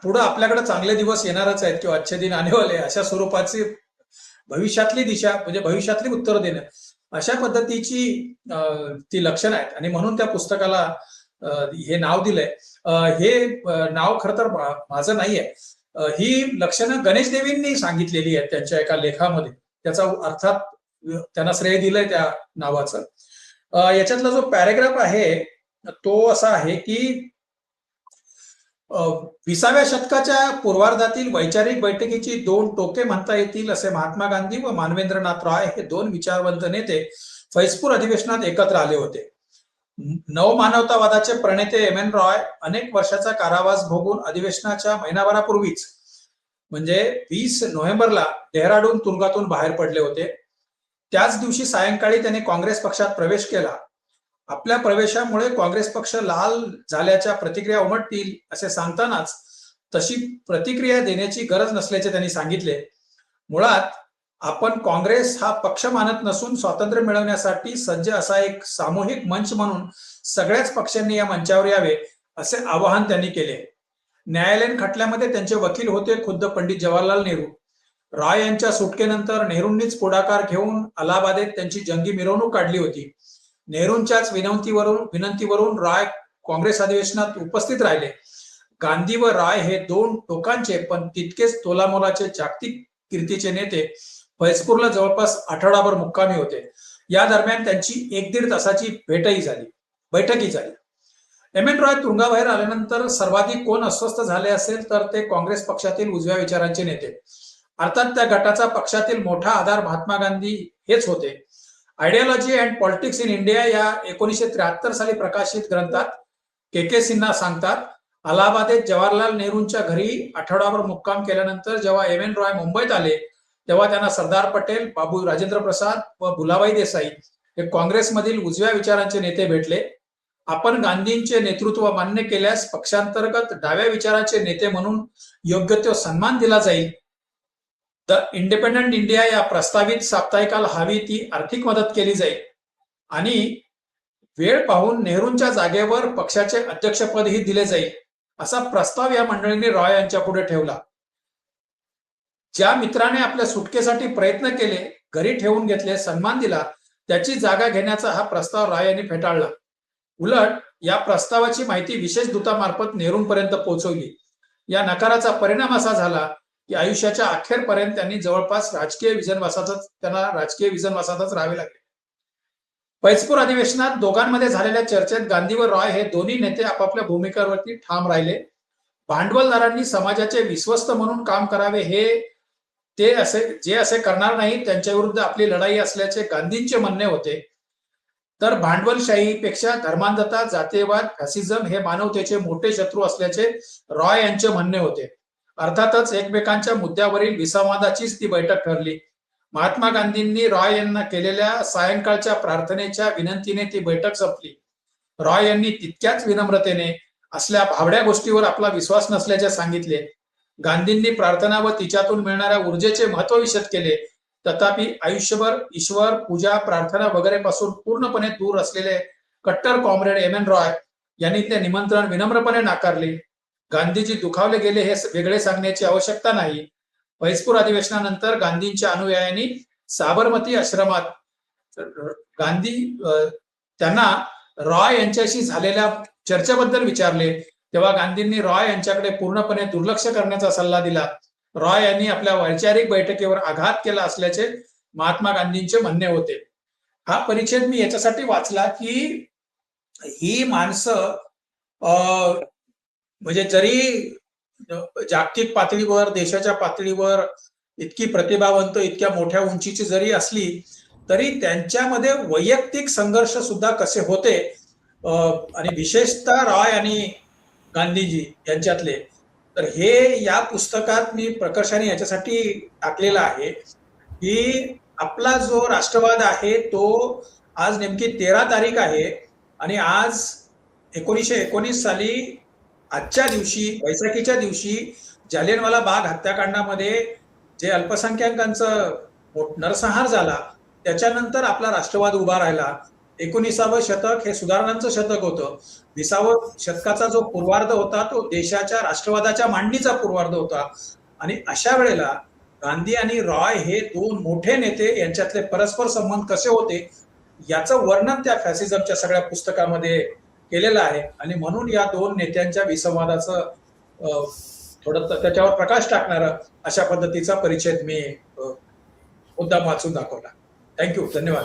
पुढं आपल्याकडे चांगले दिवस येणारच आहेत किंवा अच्छे दिन आने वाले, अशा स्वरूपाची भविष्यातली दिशा म्हणजे भविष्यातली उत्तर देणं, अशा पद्धतीची ती लक्षणं आहेत आणि म्हणून त्या पुस्तकाला हे नाव दिलंय. हे नाव खरं तर माझं नाहीये. ही लक्षणं गणेश देवींनी सांगितलेली आहेत त्यांच्या एका लेखामध्ये. त्याचा अर्थात त्यांना श्रेय दिलंय त्या नावाचं. याच्यातला जो पॅरेग्राफ आहे तो असा आहे की 20व्या शतकाच्या पूर्वार्धातील वैचारिक बैठकीची दोन टोके म्हणता येतील असे महात्मा गांधी व मानवेंद्रनाथ रॉय हे दोन विचारवंत नेते फैजपूर अधिवेशनात एकत्र आले होते. नवमानवतावादाचे प्रणेते एम एन रॉय अनेक वर्षाचा कारावास भोगून अधिवेशनाच्या महिनाभरापूर्वीच म्हणजे 20 नोव्हेंबरला डेहराडून तुरुंगातून बाहेर पडले होते. त्याच दिवशी सायंकाळी त्यांनी काँग्रेस पक्षात प्रवेश केला. आपल्या प्रवेशामुळे काँग्रेस पक्ष लाल झाल्याच्या प्रतिक्रिया उमटतील असे सांगतानाच तशी प्रतिक्रिया देण्याची गरज नसल्याचे त्यांनी सांगितले. मुळात आपण काँग्रेस हा पक्ष मानत नसून स्वातंत्र्य मिळवण्यासाठी सज्ज असा एक सामूहिक मंच म्हणून सगळ्याच पक्षांनी या मंचावर यावे असे आवाहन त्यांनी केले. न्यायालयीन खटल्यामध्ये त्यांचे वकील होते खुद्द पंडित जवाहरलाल नेहरू. रॉय यांच्या सुटकेनंतर नेहरूंनीच पुढाकार घेऊन अलाहाबादेत त्यांची जंगी मिरवणूक काढली होती. नेहरूंच्याच विनंतीवरून रॉय काँग्रेस अधिवेशनात उपस्थित राहिले. गांधी व रॉय हे दोन टोकांचे पण तितकेच तोलामोलाचे जागतिक कीर्तीचे नेते फैजपूरला जवळपास आठवडाभर मुक्कामी होते. या दरम्यान त्यांची 1-1.5 तासाची बैठकी झाली. एम एन रॉय तुरुंगाबाहेर आल्यानंतर सर्वाधिक कोण अस्वस्थ झाले असेल तर ते काँग्रेस पक्षातील उजव्या विचारांचे नेते. अर्थात त्या गटाचा पक्षातील मोठा आधार महात्मा गांधी हेच होते. Ideology and politics in India या 1973 साली प्रकाशित ग्रंथात के सिन्हा सांगतात, अलाहाबादेत जवाहरलाल नेहरूंच्या घरी आठवडाभर मुक्काम केल्यानंतर जेव्हा एम एन रॉय मुंबईत आले तेव्हा त्यांना सरदार पटेल, बाबू राजेंद्र प्रसाद व भुलाबाई देसाई हे काँग्रेसमधील उजव्या विचारांचे नेते भेटले. आपण गांधींचे नेतृत्व मान्य केल्यास पक्षांतर्गत डाव्या विचाराचे नेते म्हणून योग्य तो सन्मान दिला जाईल. द इंडिपेंडंट इंडिया या प्रस्तावित साप्ताहिकाला हवी ती आर्थिक मदत केली जाईल आणि वेळ पाहून नेहरूंच्या जागेवर पक्षाचे अध्यक्षपदही दिले जाईल असा प्रस्ताव या मंडळींनी रॉय यांच्या पुढे ठेवला. ज्या मित्राने आपल्या सुटकेसाठी प्रयत्न केले, घरी ठेवून घेतले, सन्मान दिला, त्याची जागा घेण्याचा हा प्रस्ताव रॉय यांनी फेटाळला. उलट या प्रस्तावाची माहिती विशेष दूतामार्फत नेहरूंपर्यंत पोहोचवली. या नकाराचा परिणाम असा झाला की आयुष्याच्या अखेरपर्यंत त्यांनी जवळपास राजकीय विजनवासातच राहावे लागले. फैजपूर अधिवेशनात दोघांमध्ये झालेल्या चर्चेत गांधी व रॉय हे दोन्ही नेते आपापल्या भूमिकेवरती ठाम राहिले. भांडवलदारांनी समाजाचे विश्वस्त म्हणून काम करावे जे असे करणार नाही त्यांच्या विरुद्ध आपली लढाई असल्याचे गांधींचे म्हणणे होते. तर भांडवलशाहीपेक्षा धर्मांधता, जातीयवाद, फॅसिझम हे मानवतेचे मोठे शत्रू असल्याचे रॉय यांचे म्हणणे होते. अर्थातच एकमेकांच्या मुद्द्यावरील विसंवादाचीच ती बैठक ठरली. महात्मा गांधींनी रॉय यांना केलेल्या सायंकाळच्या प्रार्थनेच्या विनंतीने ती बैठक संपली. रॉय यांनी तितक्याच विनम्रतेने असल्या भावड्या गोष्टीवर आपला विश्वास नसल्याचे सांगितले. गांधींनी प्रार्थना व तिच्यातून मिळणाऱ्या ऊर्जेचे महत्व विशद केले. तथापि आयुष्यभर ईश्वर, पूजा, प्रार्थना वगैरे पासून पूर्णपणे दूर असलेले कट्टर कॉम्रेड एम एन रॉय यांनी ते निमंत्रण विनम्रपणे नाकारले. गांधीजी दुखावले गेले हे वेगळे सांगण्याची आवश्यकता नाही. फैजपूर अधिवेशनानंतर गांधींच्या अनुयायांनी साबरमती आश्रमात त्यांना रॉय यांच्याशी झालेल्या चर्चेबद्दल विचारले. तेव्हा गांधींनी रॉय यांच्याकडे पूर्णपणे दुर्लक्ष करण्याचा सल्ला दिला. रॉय यांनी आपल्या वैचारिक बैठकीवर आघात केला असल्याचे महात्मा गांधींचे म्हणणे होते. हा परिच्छेद मी याच्यासाठी वाचला की ही माणसं म्हणजे जरी जागतिक पातळीवर, देशाच्या पातळीवर इतकी प्रतिभावंत, इतक्या मोठ्या उंचीची जरी असली तरी त्यांच्यामध्ये वैयक्तिक संघर्ष सुद्धा कसे होते आणि विशेषतः रॉय आणि गांधीजी यांच्यातले, तर हे या पुस्तकात मी प्रकर्षाने याच्यासाठी टाकलेला आहे की आपला जो राष्ट्रवाद आहे तो आज नेमकी 13 तारीख आहे आणि आज 1919 साली आजच्या दिवशी, वैशाखीच्या दिवशी जालियनवाला बाग हत्याकांडामध्ये जे अल्पसंख्याकांचं नरसंहार झाला त्याच्यानंतर आपला राष्ट्रवाद उभा राहिला. 19वे शतक हे सुधारणांचं शतक होतं. 20व्या शतकाचा जो पूर्वार्ध होता तो देशाच्या राष्ट्रवादाच्या मांडणीचा पूर्वार्ध होता आणि अशा वेळेला गांधी आणि रॉय हे दोन मोठे नेते यांच्यातले परस्पर संबंध कसे होते याचं वर्णन त्या फॅसिझमच्या सगळ्या पुस्तकामध्ये केलेलं आहे आणि म्हणून या दोन नेत्यांच्या विसंवादाचं थोडं त्याच्यावर प्रकाश टाकणारं अशा पद्धतीचा परिच्छेद मी मुद्दाम वाचून दाखवला. थँक्यू, धन्यवाद.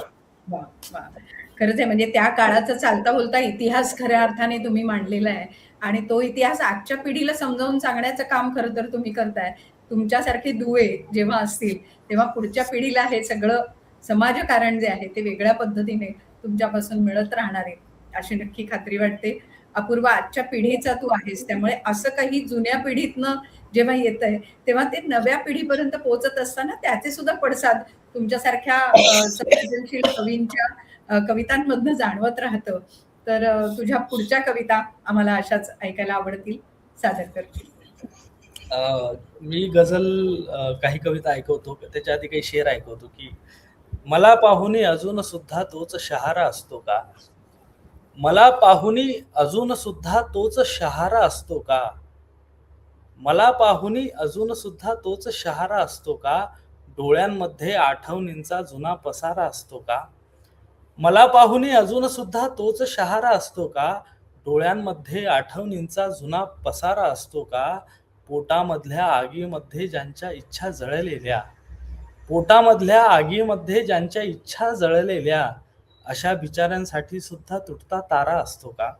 खरंच आहे, म्हणजे त्या काळाचा चालता बोलता इतिहास खऱ्या अर्थाने तुम्ही मांडलेला आहे आणि तो इतिहास आजच्या पिढीला समजावून सांगण्याचं काम खरं तर तुम्ही करताय. तुमच्यासारखे दुवे जेव्हा असतील तेव्हा पुढच्या पिढीला हे सगळं समाजकारण जे आहे ते वेगळ्या पद्धतीने तुमच्यापासून मिळत राहणार आहे अशी नक्की खात्री वाटते. अपूर्व, आजच्या पिढीचा तू आहेस त्यामुळे असं काही जुन्या पिढीतनं जेव्हा येतंय तेव्हा ते नव्या पिढीपर्यंत पोहोचत असताना त्याचे सुद्धा पडसाद तुमच्यासारख्या संवेदनशील कवींच्या कवितांमधनं जाणवत राहतं. तर तुझ्या पुढच्या कविता आम्हाला अशाच ऐकायला आवडतील, सादर करतील. मी गझल काही कविता ऐकवतो, त्याच्या आधी काही शेर ऐकवतो की मला पाहुनी अजून सुद्धा तोच शहारा असतो का, मला पाहुनी अजून सुद्धा तोच शहारा असतो का, मला पाहुनी अजून सुद्धा तोच शहारा असतो का, डोळ्यांमध्ये आठवणींचा जुना पसारा असतो का, मला पाहुनी अजून सुद्धा तोच शहारा असतो का, डोळ्यांमध्ये आठवणींचा जुना पसारा असतो का, पोटामधल्या आगीमध्ये ज्यांच्या इच्छा जळलेल्या, पोटामधल्या आगीमध्ये ज्यांच्या इच्छा जळलेल्या अशा बिचाऱ्यांसाठी सुद्धा तुटता तारा असतो का.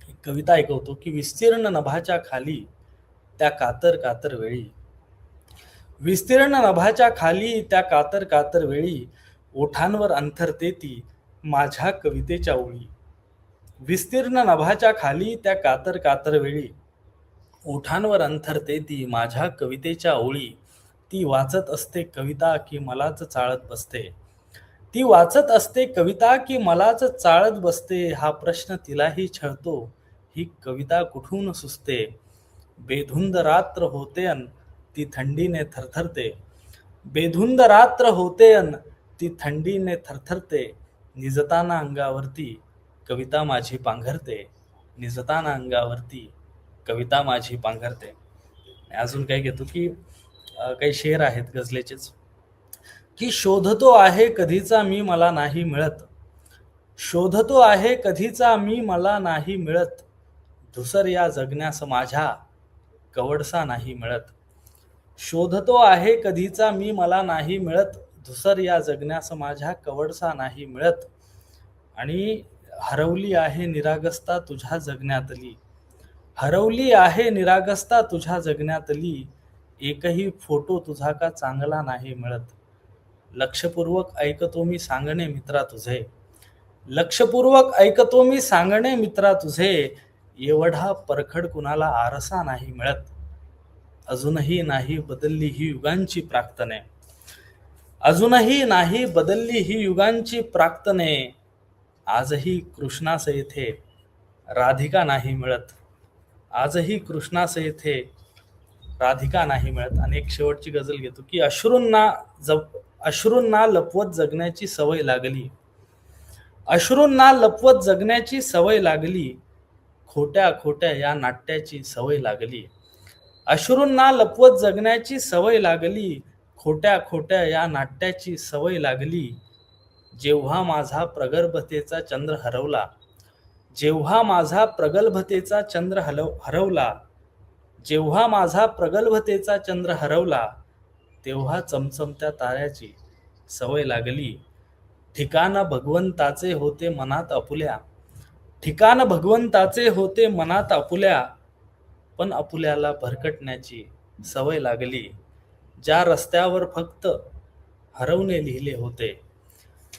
एक कविता ऐकवतो की विस्तीर्ण नभाच्या खाली त्या कातर कातर वेळी, विस्तीर्ण नभाच्या खाली त्या कातर कातर वेळी ओठांवर अंथरते ती माझ्या कवितेच्या ओळी, विस्तीर्ण नभाच्या खाली त्या कातर कातर वेळी ओठांवर अंथरते ती माझ्या कवितेच्या ओळी, ती वाचत असते कविता की मलाच चाळत बसते, ती वाचत असते कविता की मलाच चाळत बसते, हा प्रश्न तिलाही छळतो ही कविता कुठून सुचते, बेधुंद रात्र होते अन ती थंडीने थरथरते, बेधुंद रात्र होते अन ती थंडीने थरथरते, निजताना अंगावरती कविता माझी पांघरते, निजताना अंगावरती कविता माझी पांघरते. अजून काही घेतो की काही शेर आहेत गझलेचेच की शोधतो आहे कधीचा मी मला नाही मिळत, शोधतो आहे कधीचा मी मला नाही मिळत, धुसर या जगण्यास माझ्या कवडसा नाही मिळत, शोधतो आहे कधीचा मी मला नाही मिळत, धुसर या जगण्यास माझ्या कवडसा नाही मिळत, आणि हरवली आहे निरागसता तुझ्या जगण्यातली, हरवली आहे निरागसता तुझ्या जगण्यातली, एकही फोटो तुझा का चांगला नाही मिळत, लक्षपूर्वक ऐकतो मी सांगणे मित्रा तुझे, लक्षपूर्वक ऐकतो मी सांगणे मित्रा तुझे, एवढा परखड कुणाला आरसा नाही मिळत, अजूनही नाही बदलली ही युगांची प्राक्तने, अजूनही नाही बदलली ही युगांची प्राक्तने, आजही कृष्णास येथे राधिका नाही मिळत, आजही कृष्णास येथे राधिका नाही मिळत. आणि एक शेवटची गझल घेतो की अश्रूंना लपवत जगण्याची सवय लागली, अश्रूंना लपवत जगण्याची सवय लागली, खोट्या खोट्या या नाट्याची सवय लागली, अश्रूंना लपवत जगण्याची सवय लागली, खोट्या खोट्या या नाट्याची सवय लागली, जेव्हा माझा प्रगल्भतेचा चंद्र हरवला, जेव्हा माझा प्रगल्भतेचा चंद्र हरवला, जेव्हा माझा प्रगल्भतेचा चंद्र हरवला, तेव्हा चमचमत्या ताऱ्याची सवय लागली, ठिकाण भगवंताचे होते मनात आपुल्या, ठिकाण भगवंताचे होते मनात आपुल्या, पण आपुल्याला भरकटण्याची सवय लागली, ज्या रस्त्यावर फक्त हरवणे लिहिले होते,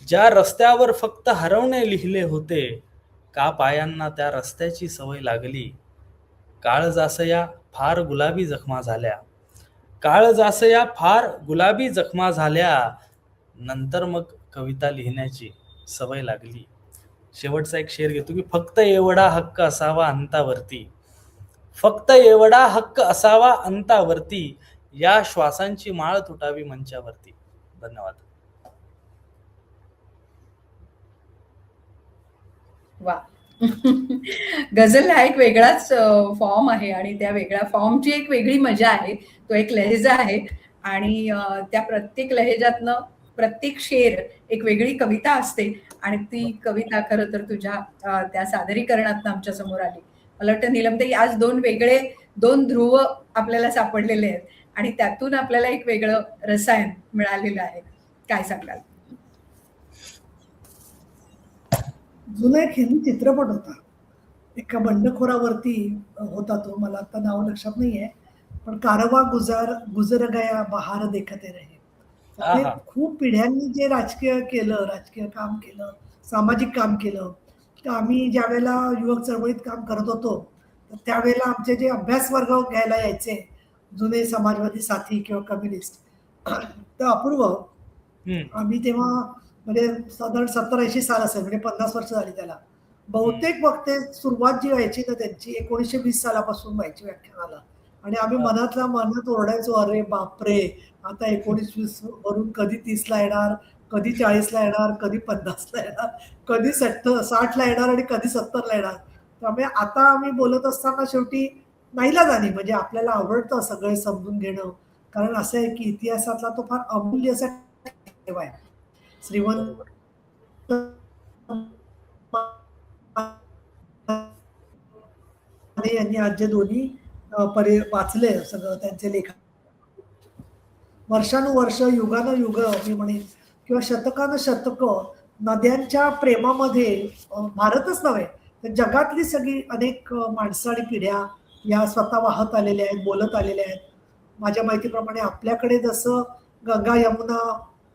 ज्या रस्त्यावर फक्त हरवणे लिहिले होते, का पायांना त्या रस्त्याची सवय लागली, काळजासया फार गुलाबी जखमा झाल्या, काळजासया फार गुलाबी जखमा झाल्या, नंतर मग कविता लिहिण्याची सवय लागली. शेवटचा एक शेर घेतो की फक्त एवढा हक्क असावा अंतावरती, फक्त एवढा हक्क असावा अंतावरती, या श्वासांची माळ तुटावी मंचावरती. धन्यवाद. वा. गझल हा एक वेगळाच फॉर्म आहे आणि त्या वेगळ्या फॉर्मची एक वेगळी मजा आहे, तो एक लहेजा आहे आणि त्या प्रत्येक लहेजातनं प्रत्येक शेर एक वेगळी कविता असते आणि ती कविता खरं तर तुझ्या त्या सादरीकरणातनं आमच्या समोर आली. मला वाटतं नीलमताई आज दोन ध्रुव आपल्याला सापडलेले आहेत आणि त्यातून आपल्याला एक वेगळं रसायन मिळालेलं आहे. काय सांगाल? जुना एक हिंदी चित्रपट होता, एका बंडखोरावरती होता तो, मला आता नाव लक्षात नाहीये, पण कारवा गुजर गया बहार देखते रहे. ते खूप पिढ्यांनी जे राजकीय काम केलं, सामाजिक काम केलं, तर आम्ही ज्या वेळेला युवक चळवळीत काम करत होतो तर त्यावेळेला आमचे जे अभ्यास वर्ग घ्यायला यायचे जुने समाजवादी साथी किंवा कम्युनिस्ट, तर अपूर्व आम्ही तेव्हा म्हणजे साधारण 70-80 साल असेल, म्हणजे 50 वर्ष झाली त्याला. बहुतेक वक्ते सुरुवात जी व्हायची ना त्यांची 1920 सालापासून व्हायची व्याख्यानाला, आणि आम्ही मनातल्या मनात ओरडायचो, अरे बापरे, आता 19-20 वरून कधी 30ला येणार, कधी 40ला येणार, कधी 50ला येणार, कधी 60ला येणार आणि कधी 70ला येणार. त्यामुळे आता आम्ही बोलत असताना शेवटी नाईलाजाने, म्हणजे आपल्याला आवडतं सगळे समजून घेणं, कारण असं आहे की इतिहासातला तो फार अमूल्य असा ठेवा आहे. श्रीमंत बरोबर. यांनी आज जे दोन्ही वाचले सगळं त्यांचे लेखन, वर्षानुवर्ष युगानुयुग मी म्हणेन किंवा शतकानुशतक नद्यांच्या प्रेमामध्ये भारतच नव्हे तर जगातली सगळी अनेक माणसं आणि पिढ्या या स्वतः वाहत आलेल्या आहेत, बोलत आलेल्या आहेत. माझ्या माहितीप्रमाणे आपल्याकडे जसं गंगा, यमुना,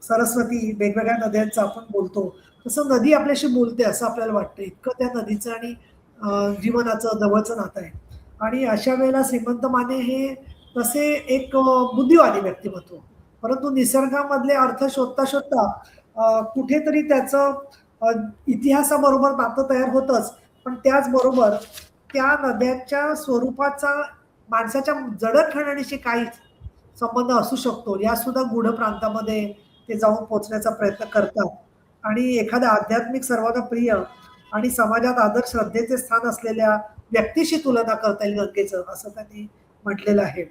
सरस्वती वेगवेगळ्या नद्यांचं आपण बोलतो, तसं नदी आपल्याशी बोलते असं आपल्याला वाटतं. इतकं त्या नदीचं आणि जीवनाचं जवळचं नातं आहे. आणि अशा वेळेला श्रीमंत माने हे तसे एक बुद्धिवादी व्यक्तिमत्व, परंतु निसर्गामधले अर्थ शोधता शोधता कुठेतरी त्याचं इतिहासाबरोबर नातं तयार होतंच, पण त्याचबरोबर त्या नद्यांच्या स्वरूपाचा माणसाच्या जडणघडणीशी काही संबंध असू शकतो, या सुद्धा गूढ प्रांतामध्ये ते जाऊन पोहोचण्याचा प्रयत्न करतात. आणि एखाद्या आध्यात्मिक सर्वांना प्रिय आणि समाजात आदर श्रद्धेचे स्थान असलेल्या व्यक्तीशी तुलना करता येईल गंगेचं, असं त्यांनी म्हटलेलं आहे.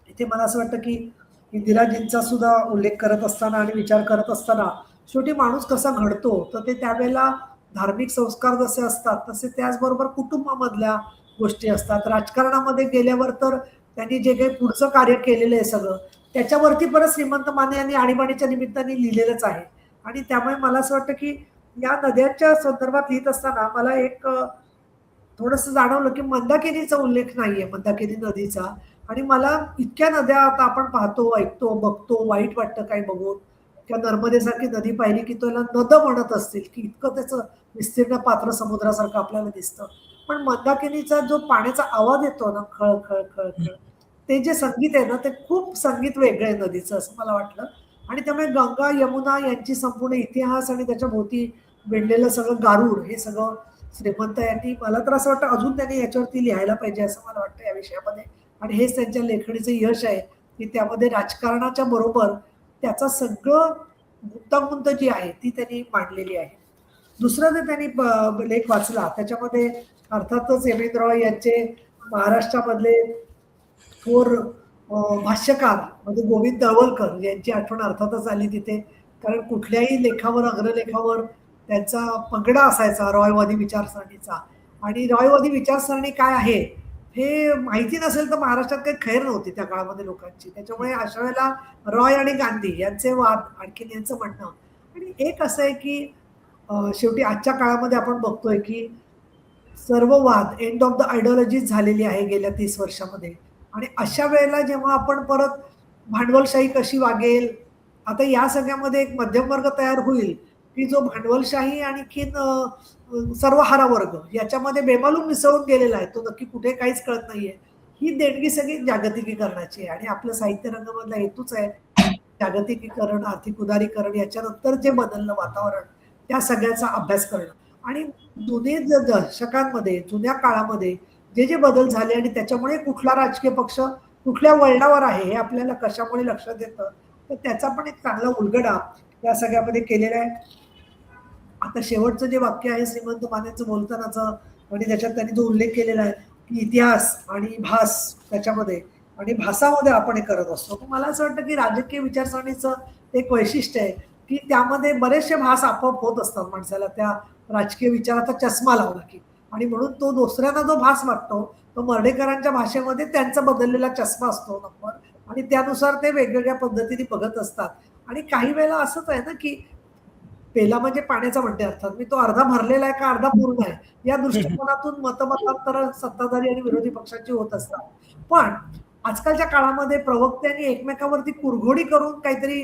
इथे मला असं वाटतं की इंदिराजींचा सुद्धा उल्लेख करत असताना आणि विचार करत असताना शेवटी माणूस कसा घडतो, तर ते त्यावेळेला धार्मिक संस्कार जसे असतात तसे त्याचबरोबर कुटुंबामधल्या गोष्टी असतात. राजकारणामध्ये गेल्यावर तर त्यांनी जे काही पुढचं कार्य केलेलं आहे सगळं, त्याच्यावरती परत श्रीमंत माने यांनी आणीबाणीच्या निमित्ताने लिहिलेलंच आहे. आणि त्यामुळे मला असं वाटतं की या नद्यांच्या संदर्भात लिहित असताना मला एक थोडंसं जाणवलं की मंदाकिनीचा उल्लेख नाहीये, मंदाकिनी नदीचा. आणि मला इतक्या नद्या आता आपण पाहतो, ऐकतो, बघतो, वाईट वाटतं काही बघून, किंवा नर्मदेसारखी नदी पाहिली की त्याला नद म्हणत असतील की इतकं त्याचं विस्तीर्ण पात्र समुद्रासारखं आपल्याला दिसतं. पण मंदाकिनीचा जो पाण्याचा आवाज येतो ना, खळ खळ खळ खळ, ते जे संगीत आहे ना, ते खूप संगीत वेगळं आहे नदीचं असं मला वाटलं. आणि त्यामुळे गंगा, यमुना यांची संपूर्ण इतिहास आणि त्याच्या भोवती विणलेलं सगळं गारुड, हे सगळं श्रीमंत यांनी, मला तर असं वाटतं अजून त्यांनी याच्यावरती लिहायला पाहिजे असं मला वाटतं या विषयामध्ये. आणि हेच त्यांच्या लेखणीचं यश आहे की त्यामध्ये राजकारणाच्या बरोबर त्याचा सगळं गुंतागुंत जी आहे ती त्यांनी मांडलेली आहे. दुसरं जे त्यांनी लेख वाचला त्याच्यामध्ये अर्थातच एम एन रॉय यांचे महाराष्ट्रामधले थोर भाष्यकार म्हणजे गोविंद तळवलकर यांची आठवण अर्थातच आली तिथे, कारण कुठल्याही लेखावर, अग्रलेखावर त्यांचा पगडा असायचा रॉयवादी विचारसरणीचा. आणि रॉयवादी विचारसरणी काय आहे हे माहिती नसेल तर महाराष्ट्रात काही खैर नव्हती त्या काळामध्ये लोकांची. त्याच्यामुळे अशा वेळेला रॉय आणि गांधी यांचे वाद, आणखीन यांचं म्हणणं. आणि एक असं आहे की शेवटी आजच्या काळामध्ये आपण बघतोय की सर्व वाद, एंड ऑफ द आयडिओलॉजीज झालेली आहे गेल्या 30 वर्षामध्ये. आणि अशा वेळेला जेव्हा आपण परत भांडवलशाही कशी वागेल, आता या सगळ्यामध्ये एक मध्यम वर्ग तयार होईल की जो भांडवलशाही आणखीन सर्व हारा वर्ग याच्यामध्ये बेमालूम मिसळून गेलेला आहे, तो नक्की कुठे काहीच कळत नाहीये. ही देणगी सगळी जागतिकीकरणाची आहे. आणि आपलं साहित्य रंगामधला हेतूच आहे जागतिकीकरण, आर्थिक उदारीकरण, याच्यानंतर जे बदललं वातावरण त्या सगळ्याचा अभ्यास करणं. आणि जुने दशकांमध्ये, जुन्या काळामध्ये जे जे बदल झाले आणि त्याच्यामुळे कुठला राजकीय पक्ष कुठल्या वळणावर आहे हे आपल्याला कशामुळे लक्षात येतं, तर त्याचा पण एक चांगला उलगडा या सगळ्यामध्ये केलेला आहे. आता शेवटचं जे वाक्य आहे श्रीमंत मानेचं बोलतानाचं, आणि त्याच्यात त्यांनी जो उल्लेख केलेला आहे की इतिहास आणि भास त्याच्यामध्ये आणि भासामध्ये आपण हे करत असतो, तर मला असं वाटतं की राजकीय विचारसरणीचं एक वैशिष्ट्य आहे की त्यामध्ये बरेचसे भास आपोआप होत असतात माणसाला त्या राजकीय विचाराचा चष्मा लावला की. आणि म्हणून तो दुसऱ्यांना जो भास वाटतो तो मर्ढेकरांच्या भाषेमध्ये त्यांचा बदललेला चष्मा असतो नंबर, आणि त्यानुसार ते वेगवेगळ्या पद्धतीने बघत असतात. आणि काही वेळेला असंच आहे ना की पेला म्हणजे पाण्याचा म्हणते, अर्थात मी तो अर्धा भरलेला आहे का अर्धा पूर्ण आहे या दृष्टिकोनातून मतमतांतर सत्ताधारी आणि विरोधी पक्षांची होत असतात. पण आजकालच्या काळामध्ये प्रवक्त्यांनी एकमेकावरती कुरघोडी करून काहीतरी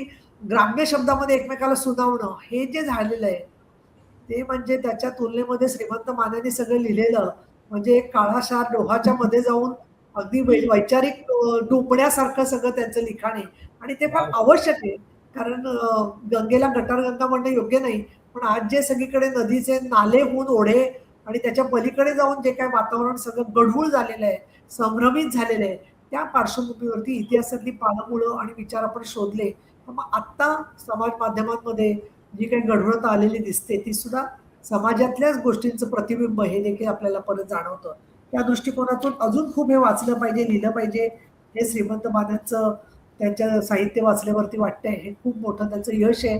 ग्राम्य शब्दामध्ये एकमेकाला सुनावणं, हे जे झालेलं आहे ते म्हणजे त्याच्या तुलनेमध्ये श्रीमंत मानेने सगळं लिहिलेलं म्हणजे एक काळाशार डोहाच्या मध्ये जाऊन अगदी वैचारिक डुंबण्यासारखं सगळं त्यांचं लिखाण आहे आणि ते फार आवश्यक आहे. कारण गंगेला गटारगंगा म्हणणं योग्य नाही. पण आज जे सगळीकडे नदीचे नाले होऊन ओढे आणि त्याच्या पलीकडे जाऊन जे काही वातावरण सगळं गढूळ झालेलं आहे, संभ्रमित झालेलं आहे, त्या पार्श्वभूमीवरती इतिहासातली पाळंमुळं आणि विचार आपण शोधले. तर मग आत्ता समाज माध्यमांमध्ये जी काही गढूळता आलेली दिसते, ती सुद्धा समाजातल्याच गोष्टींचं प्रतिबिंब हे देखील आपल्याला परत जाणवतं. त्या दृष्टिकोनातून अजून खूप हे वाचलं पाहिजे, लिहिलं पाहिजे. हे श्रीमंत मानेंचं त्यांच्या साहित्य वाचल्यावरती वाटतंय हे खूप मोठं त्यांचं यश आहे.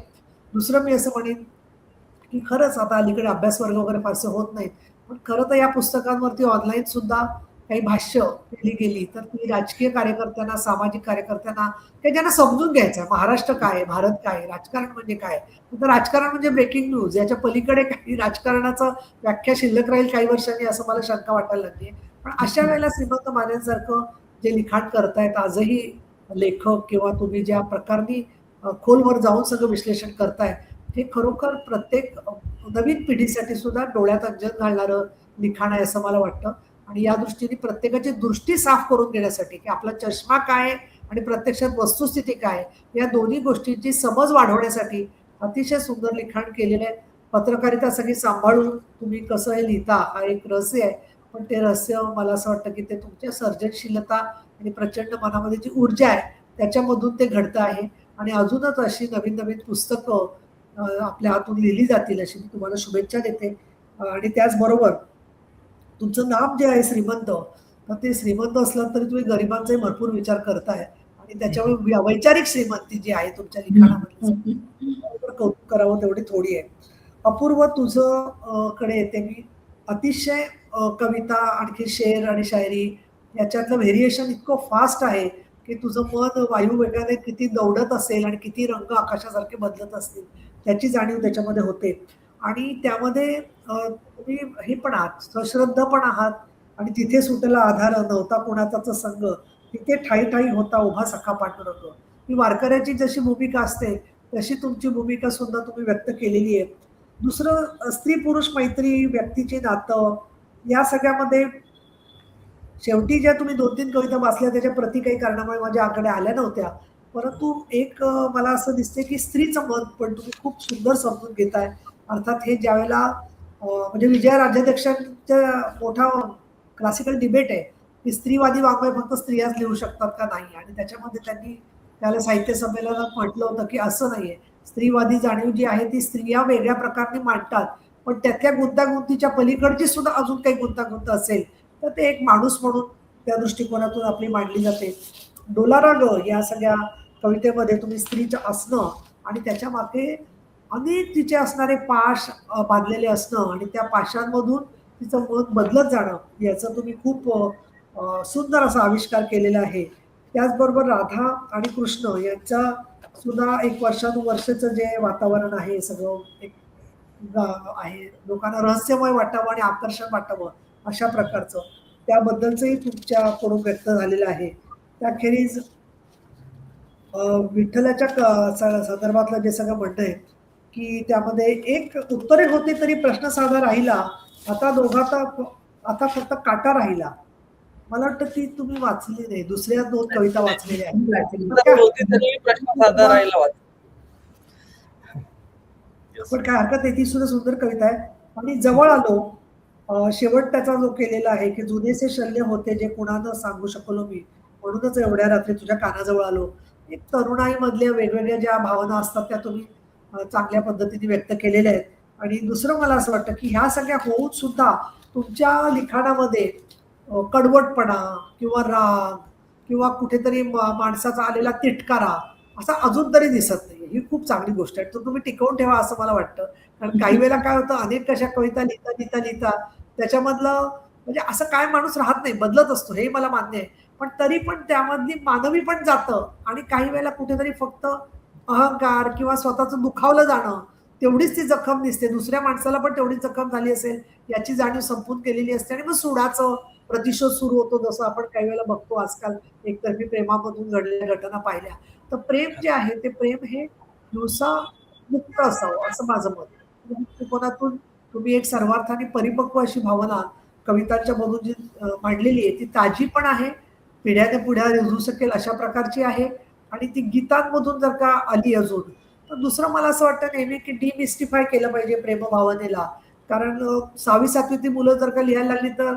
दुसरं मी असं म्हणेन, की खरंच आता अलीकडे अभ्यास वर्ग वगैरे फारसे होत नाहीत. पण खरं तर या पुस्तकांवरती ऑनलाईन सुद्धा काही भाष्य केली गेली तर ती राजकीय कार्यकर्त्यांना, सामाजिक कार्यकर्त्यांना काही ज्यांना समजून घ्यायचं आहे, महाराष्ट्र काय आहे, भारत काय आहे, राजकारण म्हणजे काय? तर राजकारण म्हणजे ब्रेकिंग न्यूज. याच्या पलीकडे काही राजकारणाचं व्याख्या शिल्लक राहील काही वर्षांनी असं मला शंका वाटायला लागली. पण अशा वेळेला श्रीमंत मानेंसारखं जे लिखाण करतायत आजही लेखक किंवा तुम्ही ज्या प्रकाराने खोलवर जाऊन सगळं विश्लेषण करताय, हे खरोखर प्रत्येक नवीन पिढीसाठी सुद्धा डोळ्यात अंजन घालणारं लिखाण आहे असं मला वाटतं. आणि या दृष्टीने प्रत्येकाची दृष्टी साफ करून घेण्यासाठी की आपला चष्मा काय आणि प्रत्यक्षात वस्तुस्थिती काय या दोन्ही गोष्टींची समज वाढवण्यासाठी अतिशय सुंदर लिखाण केलेलं आहे. पत्रकारिता सगळी सांभाळून तुम्ही कसं हे लिहिता हा एक रहस्य आहे. पण ते रहस्य मला असं वाटतं की ते तुमच्या सर्जनशीलता आणि प्रचंड मनामध्ये जी ऊर्जा आहे त्याच्यामधून ते घडतं आहे. आणि अजूनच अशी नवीन नवीन पुस्तकं आपल्या हातून लिहिली जातील अशी मी तुम्हाला शुभेच्छा देते. आणि त्याचबरोबर तुमचं नाम जे आहे श्रीमंत, तर ते श्रीमंत असलं तरी तुम्ही गरिबांचाही भरपूर विचार करताय आणि त्याच्यावर वैचारिक श्रीमंती जी आहे तुमच्या लिखाणामध्ये कौतुक करावं तेवढी थोडी आहे. अपूर्व तुझं कडे येते मी. अतिशय कविता आणखी शेर आणि शायरी याच्यातलं व्हेरिएशन इतकं फास्ट आहे की तुझं मन वायुवेगाने किती दौडत असेल आणि किती रंग आकाशासारखे बदलत असतील त्याची जाणीव त्याच्यामध्ये होते. आणि त्यामध्ये तुम्ही हे पण आहात, सश्रद्ध पण आहात आणि तिथे सुटला आधार नव्हता कोणाचाच संग, तिथे ठाई ठाई होता उभा सखा पांडुरंग. ही वारकऱ्याची जशी भूमिका असते तशी तुमची भूमिका सुद्धा तुम्ही व्यक्त केलेली आहे. दुसरं स्त्री पुरुष मैत्री, व्यक्तीची नातं या सगळ्यामध्ये शेवटी ज्या तुम्ही 2-3 कविता वाचल्या त्याच्या प्रती काही कारणामुळे माझ्या आकडे आल्या नव्हत्या. परंतु एक मला असं दिसते की स्त्रीचं मन पण तुम्ही खूप सुंदर समजून घेताय. अर्थात हे ज्यावेळेला म्हणजे विजया राजाध्यक्षांच्या मोठा क्लासिकल डिबेट आहे, की स्त्रीवादी वाङ्मय फक्त स्त्रियाच लिहू शकतात का नाही? आणि त्याच्यामध्ये त्यांनी त्याला साहित्य संमेलनात म्हटलं होतं, की असं नाहीये. स्त्रीवादी जाणीव जी आहे ती स्त्रिया वेगळ्या प्रकारे मांडतात. पण त्यातल्या गुंतागुंतीच्या पलीकडची सुद्धा अजून काही गुंतागुंत असेल, तर ते एक माणूस म्हणून त्या दृष्टिकोनातून आपली मांडली जाते. डोलारा ग या सगळ्या कवितेमध्ये तुम्ही स्त्रीचं असणं आणि त्याच्या मागे अनेक तिचे असणारे पाश बांधलेले असणं आणि त्या पाशांमधून तिचं मन बदलत जाणं याचा तुम्ही खूप सुंदर असा आविष्कार केलेला आहे. त्याचबरोबर राधा आणि कृष्ण यांचा सुद्धा एक वर्षानुवर्षाचं जे वातावरण आहे सगळं एक आहे लोकांना रहस्यमय वाटावं आणि आकर्षण वाटावं अशा प्रकारचं त्याबद्दलचंही तुमच्याकडून व्यक्त झालेलं आहे. त्याखेरीज विठ्ठलाच्या संदर्भातलं जे सगळं म्हणणं आहे की त्यामध्ये एक उत्तरे होती तरी प्रश्न साधा राहिला, आता दोघाचा आता फक्त काटा राहिला. मला वाटतं ती तुम्ही वाचली नाही, दुसऱ्या 2 कविता वाचलेल्या आहेत. प्रश्न साधा राहिला पण काय हरकत नाही, ती सुद्धा सुंदर कविता आहे. आणि जवळ आलो शेवट त्याचा जो केलेला आहे की जुनेसे शल्य होते जे कुणानं सांगू शकलो मी, म्हणूनच एवढ्या रात्री तुझ्या कानाजवळ आलो. एक तरुणाई मधल्या वेगवेगळ्या ज्या भावना असतात त्या तुम्ही चांगल्या पद्धतीने व्यक्त केलेल्या आहेत. आणि दुसरं मला असं वाटतं की ह्या सगळ्या होऊन सुद्धा तुमच्या लिखाणामध्ये कडवटपणा किंवा राग किंवा कुठेतरी माणसाचा आलेला तिटकारा असा अजून तरी दिसत नाही. ही खूप चांगली गोष्ट आहे. तर तुम्ही टिकवून ठेवा असं मला वाटतं. कारण काही वेळेला काय होतं अनेक कशा कविता लिहिता त्याच्यामधलं म्हणजे असं काय माणूस राहत नाही, बदलत असतो हे मला मान्य आहे. पण तरी पण त्यामधली मानवी पण जातं आणि काही वेळेला कुठेतरी फक्त अहंकार किंवा स्वतःचं दुखावलं जाणं तेवढीच ती जखम दिसते. दुसऱ्या माणसाला पण तेवढीच जखम झाली असेल याची जाणीव संपून केलेली असते आणि मग सुडाचं प्रतिशोध सुरू होतो जसं आपण काही वेळेला बघतो आजकाल एकतर्फी प्रेमामधून घडलेल्या घटना पाहिल्या. तर प्रेम जे आहे ते प्रेम हे हिंसामुक्त असावं असं माझं मत. दृष्टिकोनातून तुम्ही एक सर्वार्थाने परिपक्व अशी भावना कवितांच्या मधून जी मांडलेली आहे ती ताजी पण आहे, पिढ्याने पुढ्या रुजू शकेल अशा प्रकारची आहे. आणि ती गीतांमधून जर का आली अजून, तर दुसरं मला असं वाटतं नेहमी की डिमिस्टिफाय केलं पाहिजे प्रेमभावनेला. कारण 6वी-7वीतली मुलं जर का लिहायला लागली तर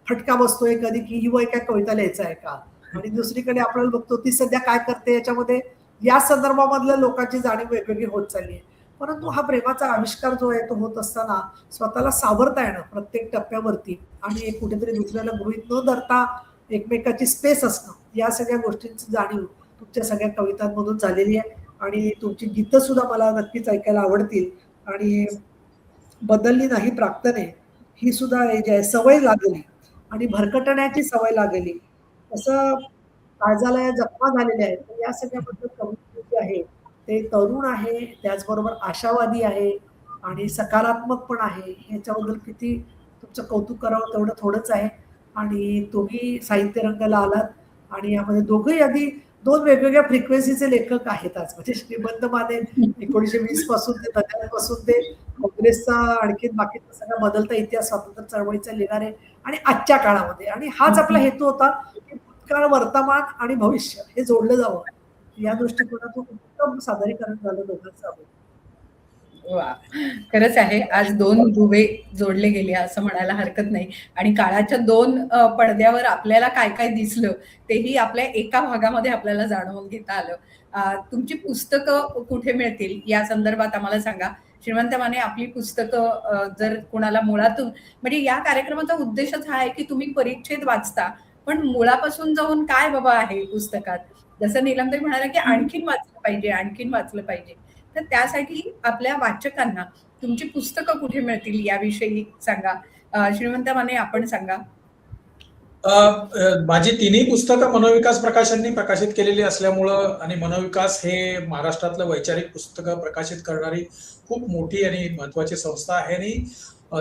फटका बसतोय कधी की ही वय काय कविता लिहायचं आहे का. आणि दुसरीकडे आपल्याला बघतो ती सध्या काय करते याच्यामध्ये या संदर्भामधल्या लोकांची जाणीव वेगवेगळी होत चालली आहे. परंतु हा प्रेमाचा आविष्कार जो आहे तो होत असताना स्वतःला सावरता येणं प्रत्येक टप्प्यावरती आणि कुठेतरी दुसऱ्याला गृहीत न धरता एकमेकाची स्पेस असणं, या सगळ्या गोष्टींची जाणीव तुमच्या सगळ्या कवितांमधून झालेली आहे. आणि तुमची गीतं सुद्धा मला नक्कीच ऐकायला आवडतील. आणि बदलली नाही प्राक्तने ही सुद्धा हे जे आहे सवय लागली आणि भरकटण्याची सवय लागली, तसं काळजाला या जखमा झालेल्या आहेत. तर या सगळ्याबद्दल कविता जी आहे ते तरुण आहे, त्याचबरोबर आशावादी आहे आणि सकारात्मक पण आहे. ह्याच्याबद्दल किती तुमचं कौतुक करावं तेवढं थोडंच आहे. आणि तुम्ही साहित्य रंगाला आलात आणि यामध्ये दोघंही अगदी 2 वेगवेगळ्या फ्रिक्वेन्सीचे लेखक आहेत आज. म्हणजे श्रीमंत माने 1920 पासून ते नद्यांपासून ते काँग्रेसचा आणखीन बाकीचा सगळा बदलता इतिहास स्वातंत्र्य चळवळीचा लिहिणारे आणि आजच्या काळामध्ये. आणि हाच आपला हेतू होता की भूतकाळ, वर्तमान आणि भविष्य हे जोडलं जावं. या दृष्टिकोनातून उत्तम सादरीकरण झालं दोघांचं. वा, खरंच आहे. आज 2 दुवे जोडले गेले असं म्हणायला हरकत नाही. आणि काळाच्या 2 पडद्यावर आपल्याला काय काय दिसलं तेही आपल्या एका भागामध्ये आपल्याला जाणवून घेता आलं. तुमची पुस्तकं कुठे मिळतील या संदर्भात आम्हाला सांगा. श्रीमंत माने, आपली पुस्तकं जर कोणाला मुळातून, म्हणजे या कार्यक्रमाचा उद्देशच हा आहे की तुम्ही परिच्छेद वाचता, पण मुळापासून जाऊन काय बाबा आहे पुस्तकात, जसं नीलमताई म्हणाल्या की आणखीन वाचलं पाहिजे, आणखीन वाचलं पाहिजे. तर त्यासाठी आपल्या वाचकांना तुमची पुस्तकं कुठे मिळतील याविषयी सांगा. श्रीमंत माने, आपण सांगा. माझी तिन्ही पुस्तकं मनोविकास प्रकाशननी प्रकाशित केलेली असल्यामुळं, आणि मनोविकास हे महाराष्ट्रातलं वैचारिक पुस्तकं प्रकाशित करणारी खूप मोठी आणि महत्वाची संस्था आहे आणि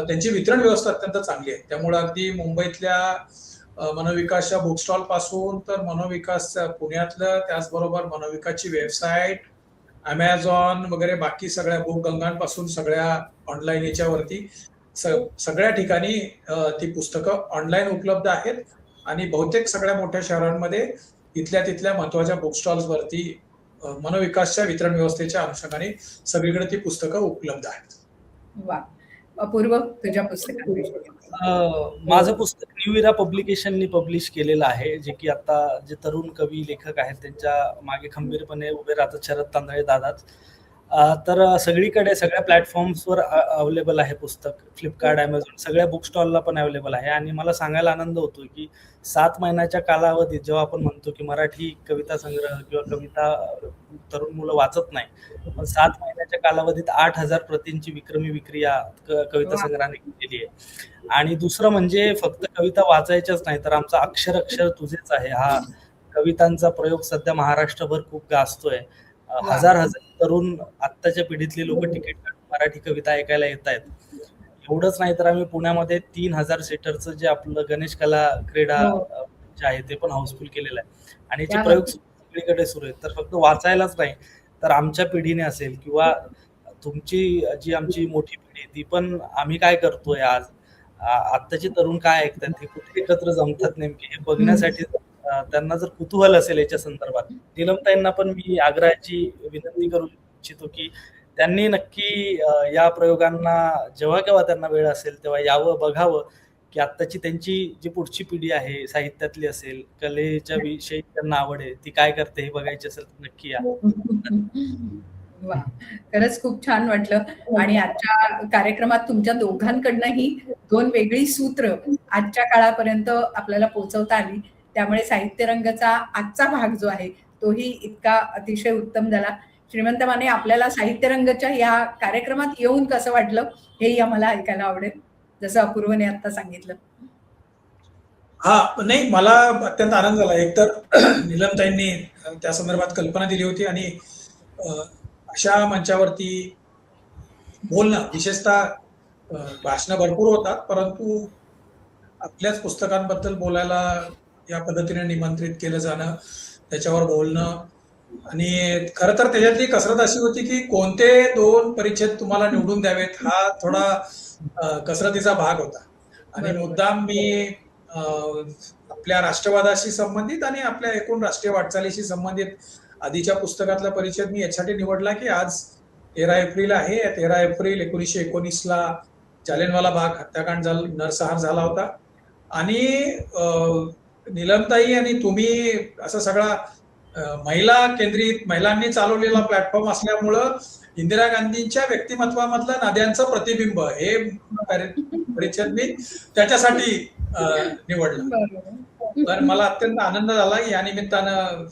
त्यांची वितरण व्यवस्था अत्यंत चांगली आहे. त्यामुळं अगदी मुंबईतल्या मनोविकासच्या बुक स्टॉल पासून तर मनोविकास पुण्यातलं, त्याचबरोबर मनोविकासची वेबसाईट, अमेझॉन वगैरे बाकी सगळ्या बुक गंगांपासून सगळ्या ऑनलाईन याच्यावरती सगळ्या ठिकाणी ती पुस्तकं ऑनलाईन उपलब्ध आहेत. आणि बहुतेक सगळ्या मोठ्या शहरांमध्ये तिथल्या तिथल्या महत्वाच्या बुक स्टॉल्स वरती मनोविकासच्या वितरण व्यवस्थेच्या अनुषंगाने सगळीकडे ती पुस्तकं उपलब्ध आहेत. वा, अपूर्व, तुझ्या पुस्तकांविषयी. माझं पुस्तक न्यू इरा पब्लिकेशननी पब्लिश केलेलं आहे, जे की आता जे तरुण कवी लेखक आहेत त्यांच्या मागे खंबीरपणे उभे राहतात शरद तांदळे दादाच. तर सगळीकडे सगळ्या प्लॅटफॉर्म्सवर अवेलेबल आहे पुस्तक. फ्लिपकार्ट, अमेझॉन सगळ्या बुक स्टॉलला पण अवेलेबल आहे. आणि मला सांगायला आनंद होतो की 7 महिन्याच्या कालावधीत जेव्हा आपण म्हणतो की मराठी कविता संग्रह किंवा कविता तरुण मुलं वाचत नाही, पण 7 महिन्याच्या कालावधीत 8,000 प्रतींची विक्रमी विक्री या कविता संग्रहाने केलेली आहे. आणि दुसरं म्हणजे फक्त कविता वाचायच्याच नाही, तर आमचा अक्षर अक्षर तुझेच आहे हा कवितांचा प्रयोग सध्या महाराष्ट्रभर खूप गाजतोय. हजार हजार तरुण आत्ताच्या पिढीतले लोक तिकीट काढून मराठी कविता ऐकायला येत आहेत. एवढंच नाही तर आम्ही पुण्यामध्ये 3,000 सीटरचं जे आपलं गणेश कला क्रीडा जे आहे ते पण हाऊसफुल केलेलं आहे. आणि याचे प्रयोग सगळीकडे सुरू आहेत. तर फक्त वाचायलाच नाही, तर आमच्या पिढीने असेल किंवा तुमची जी आमची मोठी पिढी ती पण आम्ही काय करतोय आज, आत्ताचे तरुण काय ऐकतात, हे कुठे एकत्र जमतात नेमके हे बघण्यासाठी त्यांना जर कुतूहल असेल याच्या संदर्भात, नीलमताईंना पण मी आग्रहाची विनंती करू इच्छितो की त्यांनी नक्की या प्रयोगांना जेव्हा केव्हा त्यांना वेळ असेल तेव्हा यावं, बघावं की आत्ताची त्यांची जी पुढची पिढी आहे, साहित्यातली असेल, कलेच्या विषयी त्यांना आवड आहे, ती काय करते हे बघायची असेल तर नक्की या. वा, खरंच खूप छान वाटलं. आणि आजच्या कार्यक्रमात तुमच्या दोघांकडनंही 2 वेगळी सूत्र आजच्या काळापर्यंत आपल्याला पोहोचवता आली. त्यामुळे साहित्य रंगाचा आजचा भाग जो आहे तोही इतका अतिशय उत्तम झाला. श्रीमंत माने, आपल्याला साहित्य रंगाच्या या कार्यक्रमात येऊन कसं वाटलं हेही आम्हाला ऐकायला आवडेल, जसं अपूर्वने आता सांगितलं. हा, नाही, मला अत्यंत आनंद झाला. एकतर नीलमताईंनी त्या संदर्भात कल्पना दिली होती आणि अशा मंचावरती बोलणं, विशेषतः भाषणं भरपूर होतात, परंतु आपल्याच पुस्तकांबद्दल बोलायला या पद्धतीने निमंत्रित केलं जाणं, त्याच्यावर बोलणं, आणि खरं तर त्याच्यातली कसरत अशी होती की कोणते 2 परिच्छेद तुम्हाला निवडून द्यावेत हा थोडा कसरतीचा भाग होता. आणि बरोबर. मुद्दाम मी आपल्या राष्ट्रवादाशी संबंधित आणि आपल्या एकूण राष्ट्रीय वाटचालीशी संबंधित आधीच्या पुस्तकातला परिच्छेद मी यासाठी निवडला की आज 13 एप्रिल आहे. 13 एप्रिल 1919ला जालियनवाला बाग हत्याकांड नरसंहार झाला होता आणि नीलमताई आणि तुम्ही असं सगळा महिला केंद्रित महिलांनी चालवलेला प्लॅटफॉर्म असल्यामुळं इंदिरा गांधींच्या व्यक्तिमत्वामधलं नद्यांचं प्रतिबिंब हे परिच्छेद मी त्याच्यासाठी निवडलं. बरोबर. तर मला अत्यंत आनंद झाला की या निमित्तानं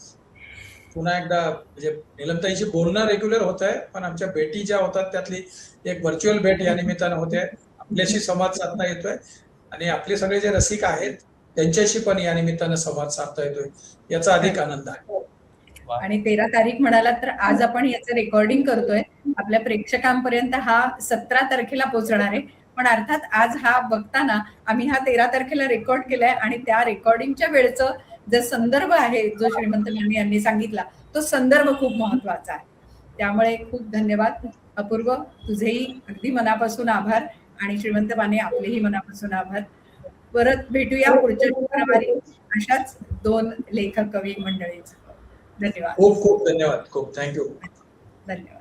पुन्हा एकदा म्हणजे नीलमताईशी बोलणं रेग्युलर होत आहे, पण आमच्या भेटी ज्या होतात त्यातली एक व्हर्च्युअल भेट या निमित्तानं होते. आपल्याशी संवाद साधता येतोय आणि आपले सगळे जे रसिक आहेत त्यांच्याशी पण या निमित्तानं संवाद साधता येतोय, याचा अधिक आनंद आहे. आणि 13 तारीख म्हणालात तर आज आपण याचं रेकॉर्डिंग करतोय. आपल्या प्रेक्षकांपर्यंत हा 17 तारखेला पोहोचणार आहे. पण अर्थात आज हा बघताना आम्ही हा 13 तारखेला रेकॉर्ड केलाय आणि त्या रेकॉर्डिंगच्या वेळचं जो संदर्भ आहे जो श्रीमंत माने यांनी सांगितला तो संदर्भ खूप महत्वाचा आहे. त्यामुळे खूप धन्यवाद अपूर्व, तुझेही अगदी मनापासून आभार आणि श्रीमंत माने आपलेही मनापासून आभार. परत भेटूया पुढच्या शुक्रवारी अशाच 2 लेखक कवी मंडळींसह. धन्यवाद. खूप खूप धन्यवाद. खूप थँक्यू. धन्यवाद.